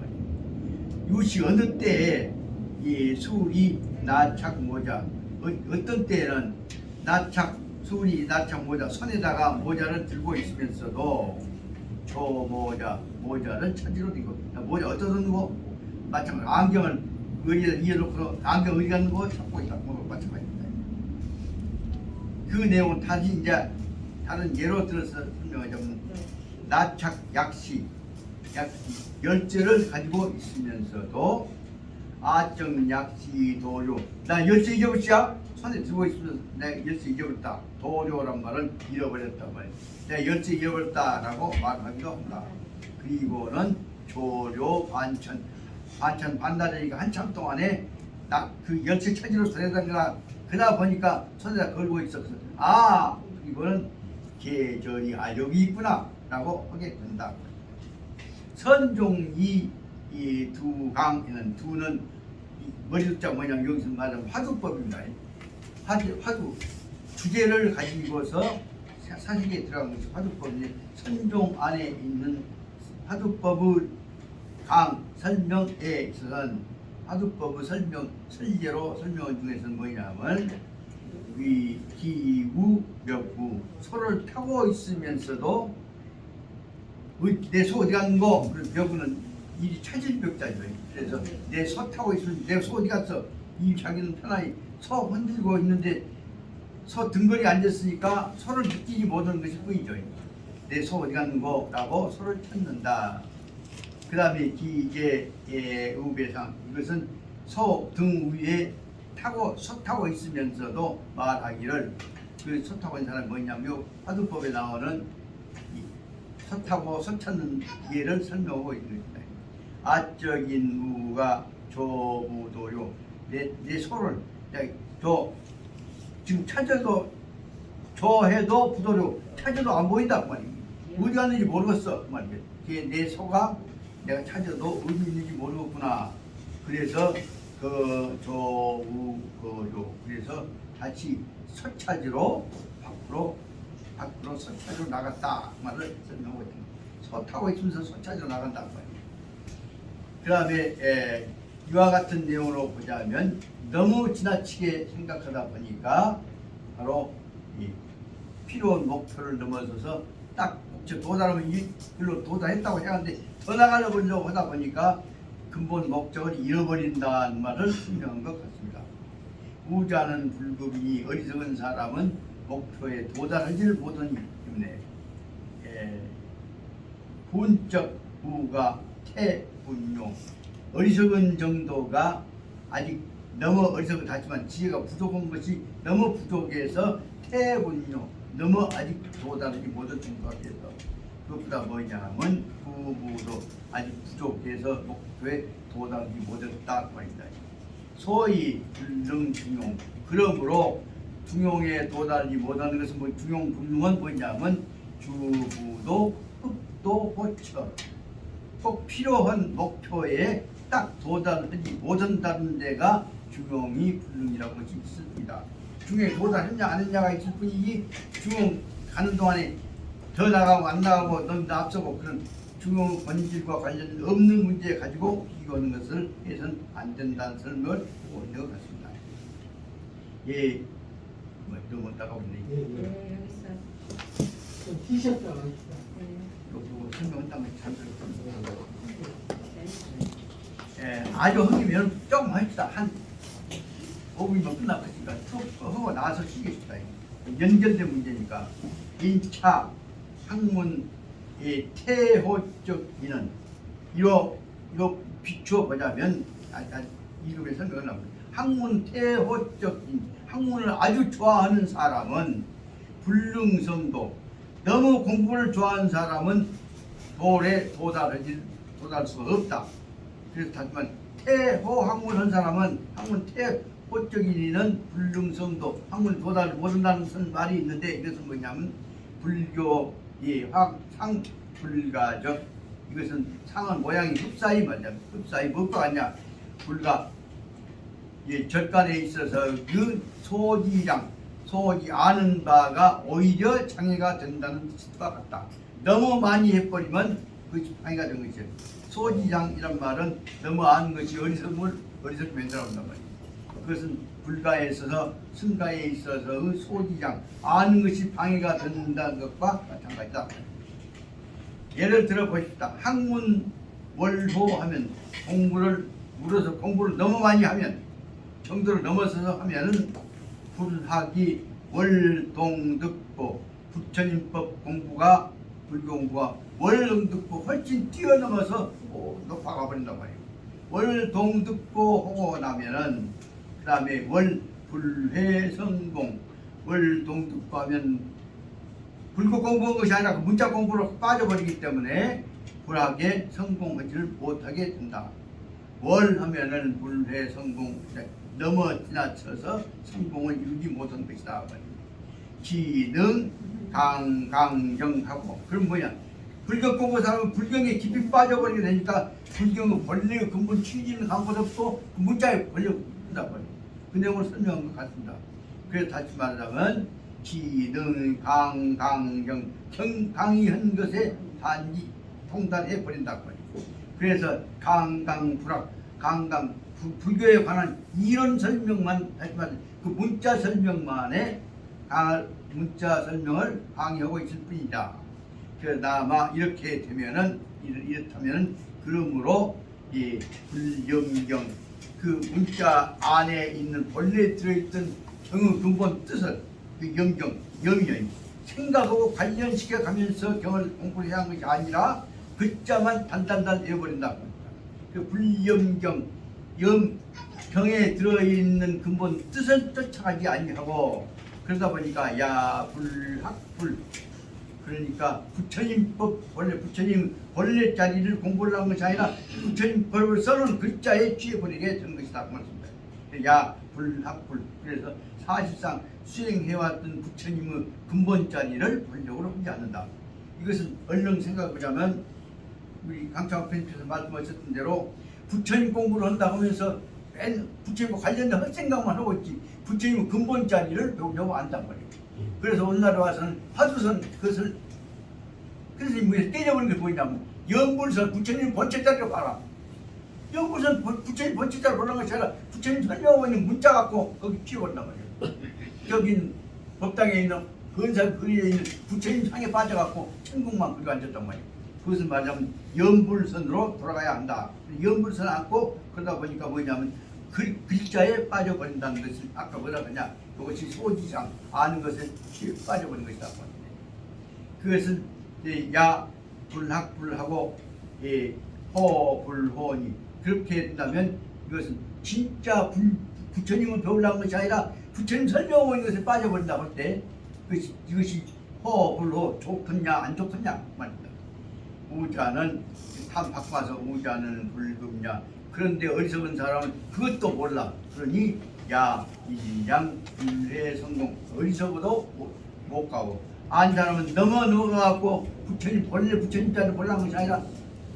유시 어느 때에 이 수리 나착 모자, 어떤 때에는 수리 나착 모자, 손에다가 모자를 들고 있으면서도 모자를 찾으러 댕기고, 모자 어디서 넣고 마찬가지 안경을 의리에 이어놓고 안경 어디 갔는 거 찾고 있다. 마찬가지입니다. 그 내용은 다른 예로 들어서 설명하자면 나착 약시 열쇠를 가지고 있으면서도 아정 약시 도료, 나 열쇠 잊어버렸야? 손에 들고 있으면서 내가 열쇠 잊어버렸다. 도료란 말은 잃어버렸단 말이야. 내가 열쇠 잃어버렸다라고 말하기도 한다. 그리고는 조료 반나절이니까 한참 동안에 그 열쇠 찾으러 다니다가 그러다 보니까 손에다 걸고 있었어. 이거는 계절이 여기 있구나 라고 하게 된다. 선종이 이 두강에는 두는 머리 숫자 뭐냐면 여기서 말하는 화두법입니다. 화두 주제를 가지고서 사실에 들어간 것이 화두법인데, 선종 안에 있는 화두법의 강 설명에 있어서는 화두법의 설계로 설명한 중에서는 뭐냐면 위, 기우, 멱구, 소를 타고 있으면서도 내 소 어디 갔는 거? 멱구는 일이 찾을 벽자죠. 그래서 내 소 타고 있으면 내 소 어디 갔어? 이 자기는 편하게 소 흔들고 있는데 소 등거리 앉았으니까 소를 느끼지 못하는 것이 뿐이죠. 내 소 어디 갔는 거? 라고 소를 찾는다. 그 다음에 기계의 우배상, 이것은 소 등 위에 소 타고 있으면서도 말하기를, 그 소 타고 있는 사람이 뭐냐면 화두법에 나오는 소 타고 소 찾는 예를 설명하고 있는 것입니다. 아적인 우가 조부도요, 내 소를 지금 찾아도 조해도 부도요, 찾아도 안 보인다 그 말이에요. 어디 갔는지 모르겠어 그 말이에요. 내 소가 내가 찾아도 어디 있는지 모르겠구나. 그래서 그래서 다시 소 찾으러 밖으로 소 찾으러 나갔다 말을 설명하고 있습니다. 소 타고 있으면서 소 찾으러 나간다 말이에요. 그 다음에 이와 같은 내용으로 보자면 너무 지나치게 생각하다 보니까 바로 이 필요한 목표를 넘어서서 딱 도달하면 이걸로 도달했다고 생각하는데 더 나가려고 하다 보니까 근본 목적을 잃어버린다는 말을 설명한 것 같습니다. 우자는 불급이니 어리석은 사람은 목표에 도달하지를 못하기 때문에 본적 우가 태분용, 어리석은 정도가 아직 너무 어리석은 하지만 지혜가 부족한 것이 너무 부족해서 태분용, 너무 아직 도달하지 못한 정도가 돼서, 그것보다 뭐냐면 부부도 아직 부족해서 목표에 도달하지 못했다 말입니다. 소위 불능중용, 그러므로 중용에 도달하지 못하는 것은 중용 불능은 뭐냐면 주부도 흡도 호처, 꼭 필요한 목표에 딱 도달하지 못한다는 데가 중용이 불능이라고 할 수 있습니다. 중용에 도달했냐 안 했냐가 있을 뿐이지, 중용 가는 동안에 더 나가고 안 나가고 너무 앞서고 그런 중용 본질과 관련 없는 문제 가지고 비교하는 것을 해서는 안 된다는 설명을 하고 있는 것 같습니다. 너무 따가웠네. 여기 있어. 티셔츠가 있다. 요거 설명한다면 잘 들었습니다. 아주 흥이면 조금 합시다. 한 5분이면 끝났으니까 툭 하고 나와서 쉬겠습니다. 연결된 문제니까. 인차 학문의 태호적 인은 이거 비추어 보자면 이름에 설명을 합니다. 학문 태호적 인, 학문을 아주 좋아하는 사람은 불능성도, 너무 공부를 좋아하는 사람은 도에 도달할 수가 없다. 그래서 하지만 태호 학문한 사람은 학문 호적인이는 불능성도 학문 도달을 모른다는 말이 있는데 이것은 뭐냐면 불교의 상불가적 이것은 상은 모양이 흡사히 말이야. 흡사히 뭘것 같냐? 불가 절간에 있어서 그 소지 아는 바가 오히려 장애가 된다는 뜻과 같다. 너무 많이 해버리면 그것이 방해가 되는 것이죠. 소지장이란 말은 너무 아는 것이 어리석게 만들어 온단 말이에요. 그것은 불가에 있어서 승가에 있어서의 소지장 아는 것이 방해가 된다는 것과 마찬가지다. 예를 들어 보십시다. 학문 월호 하면 공부를 너무 많이 하면 정도를 넘어서서 하면은 불학이 월동득보 부처님법 공부가 불교 공부가 월동득보 훨씬 뛰어넘어서 높아가 버린단 말이에요. 월동득보 하고 나면은 그 다음에 월불회성공 월동득보 하면 불교 공부한 것이 아니라 그 문자 공부로 빠져버리기 때문에 불학에 성공하지를 못하게 된다. 월 하면은 불회성공 넘어 지나쳐서 성공을 이루지 못한 것이다. 기능 강경하고 그럼 뭐냐? 불경 공부 사람은 불경에 깊이 빠져버리게 되니까 불경은 본래의 근본 취지는 강고도 없고 그 문자에 걸려든다. 그 내용을 설명한 것 같습니다. 그래서 다시 말하자면 기능 강경 강의한 것에 단지 통달해 버린다. 그래서 강강불학 불교에 관한 이런 설명만 하지만 그 문자 설명만에 문자 설명을 강의하고 있을 뿐이다. 그나마 이렇게 되면은 이렇다면은 그러므로 이 불염경 그 문자 안에 있는 본래 들어있던 경의 근본 뜻을 그 염이 생각하고 관련시켜 가면서 경을 공부를 해야 하는 것이 아니라 글자만 단단단 외워버린다. 그 불염경 경에 들어있는 근본 뜻을 쫓아가지 아니하고 그러다 보니까 야불학불 그러니까 부처님법 부처님 본래 자리를 공부를 한 것이 아니라 부처님 법을 써놓은 글자에 취해버리게 된 것이다. 야불학불 그래서 사실상 수행해왔던 부처님의 근본 자리를 본적으로 하지 않는다. 이것은 얼른 생각해보자면 우리 강창호 편집에서 말씀하셨던 대로 부처님 공부를 한다고 하면서 부처님과 관련된 헛생각만 하고 있지 부처님의 근본 자리를 배우려고 안단 말이에요. 그래서 오늘날에 와서는 하두선 그것을 그래서 뭐에 때려버리는 게 뭐냐면 연불선 부처님 본체 자리를 봐라. 연불선 부처님 본체 자리를 보는 것이 아니라 부처님 설명하고 있는 문자 갖고 거기 피워버린단 말이에요. 여긴 법당에 있는 근사 거리에 있는 부처님 상에 빠져갖고 천국만 그리고 앉았단 말이에요. 그것을 말하자면 연불선으로 돌아가야 한다. 연불선 안고 그러다 보니까 뭐냐면 글자에 빠져버린다는 것을 아까 뭐라고 하냐 그것이 소지상 아는 것에 빠져버린 것이다. 그것은 야불학불하고 호불호니 그렇게 된다면 이것은 진짜 부처님을 배우려는 것이 아니라 부처님 설명하고 있는 것에 빠져버린다고 할 때 이것이 호불호 좋겠냐 안 좋겠냐 말입니다. 우자는 탐 바꿔서 우자는 불금냐 그런데 어리석은 사람은 그것도 몰라. 그러니 야인양 불회성공 어리석어도 못 가고 안 사람은 넘어가갖고 부처님 본래 부처님 자리를 보려는 것이 아니라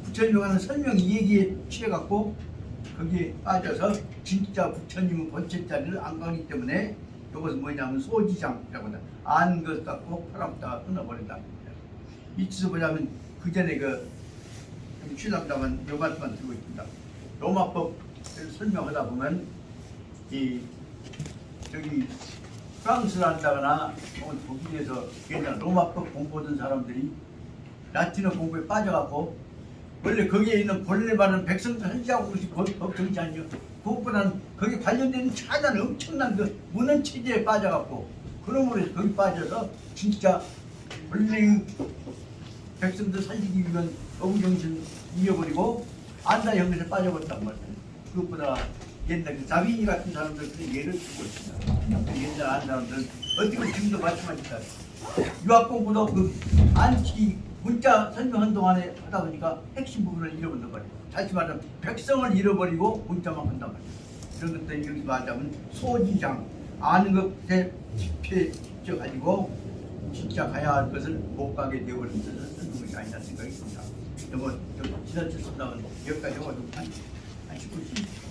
부처님에 관한 설명 얘기에 취해갖고 거기에 빠져서 진짜 부처님의 본체 자리를 안 가기 때문에 이것은 뭐냐면 소지장이라고 한다. 안 것 갖고 팔아먹다가 끊어버린다. 이치서 보자면 그 전에 좀 취합니다만 요 말씀만 드리고 있습니다. 로마법을 설명하다 보면 저기 프랑스를 한다거나 혹은 독일에서 옛날 로마법 공부하던 사람들이 라틴어 공부에 빠져갖고 원래 거기에 있는 본래 말은 백성들 현지하고 그것이 법 정치 아니요. 그것보다는 거기 관련된 차단 엄청난 그 문헌 체제에 빠져갖고 그러므로 해서 거기 빠져서 진짜 원래 백성들 살리기 위한 어부정신 잃어버리고 안다 형에서 빠져버렸단 말이에요. 그것보다 옛날 그 다빈이 같은 사람들 그런 예를 들고 있습니다. 옛날 안 사람들은 어떻게 보면 지금도 마찬가지다. 유학 공부도 그 안티 문자 설명한 동안에 하다 보니까 핵심 부분을 잃어버린단 말이에요. 다시 말하면 백성을 잃어버리고 문자만 한단 말이에요. 이런 것들 여기 말하자면 소지장 아는 것에 집회져 가지고 진짜 가야 할 것을 못 가게 되어버린 것을 쓰는 것이 아니라 생각이 듭니다. 너무 지나쳤습니다만 여기까지 오고 한 19시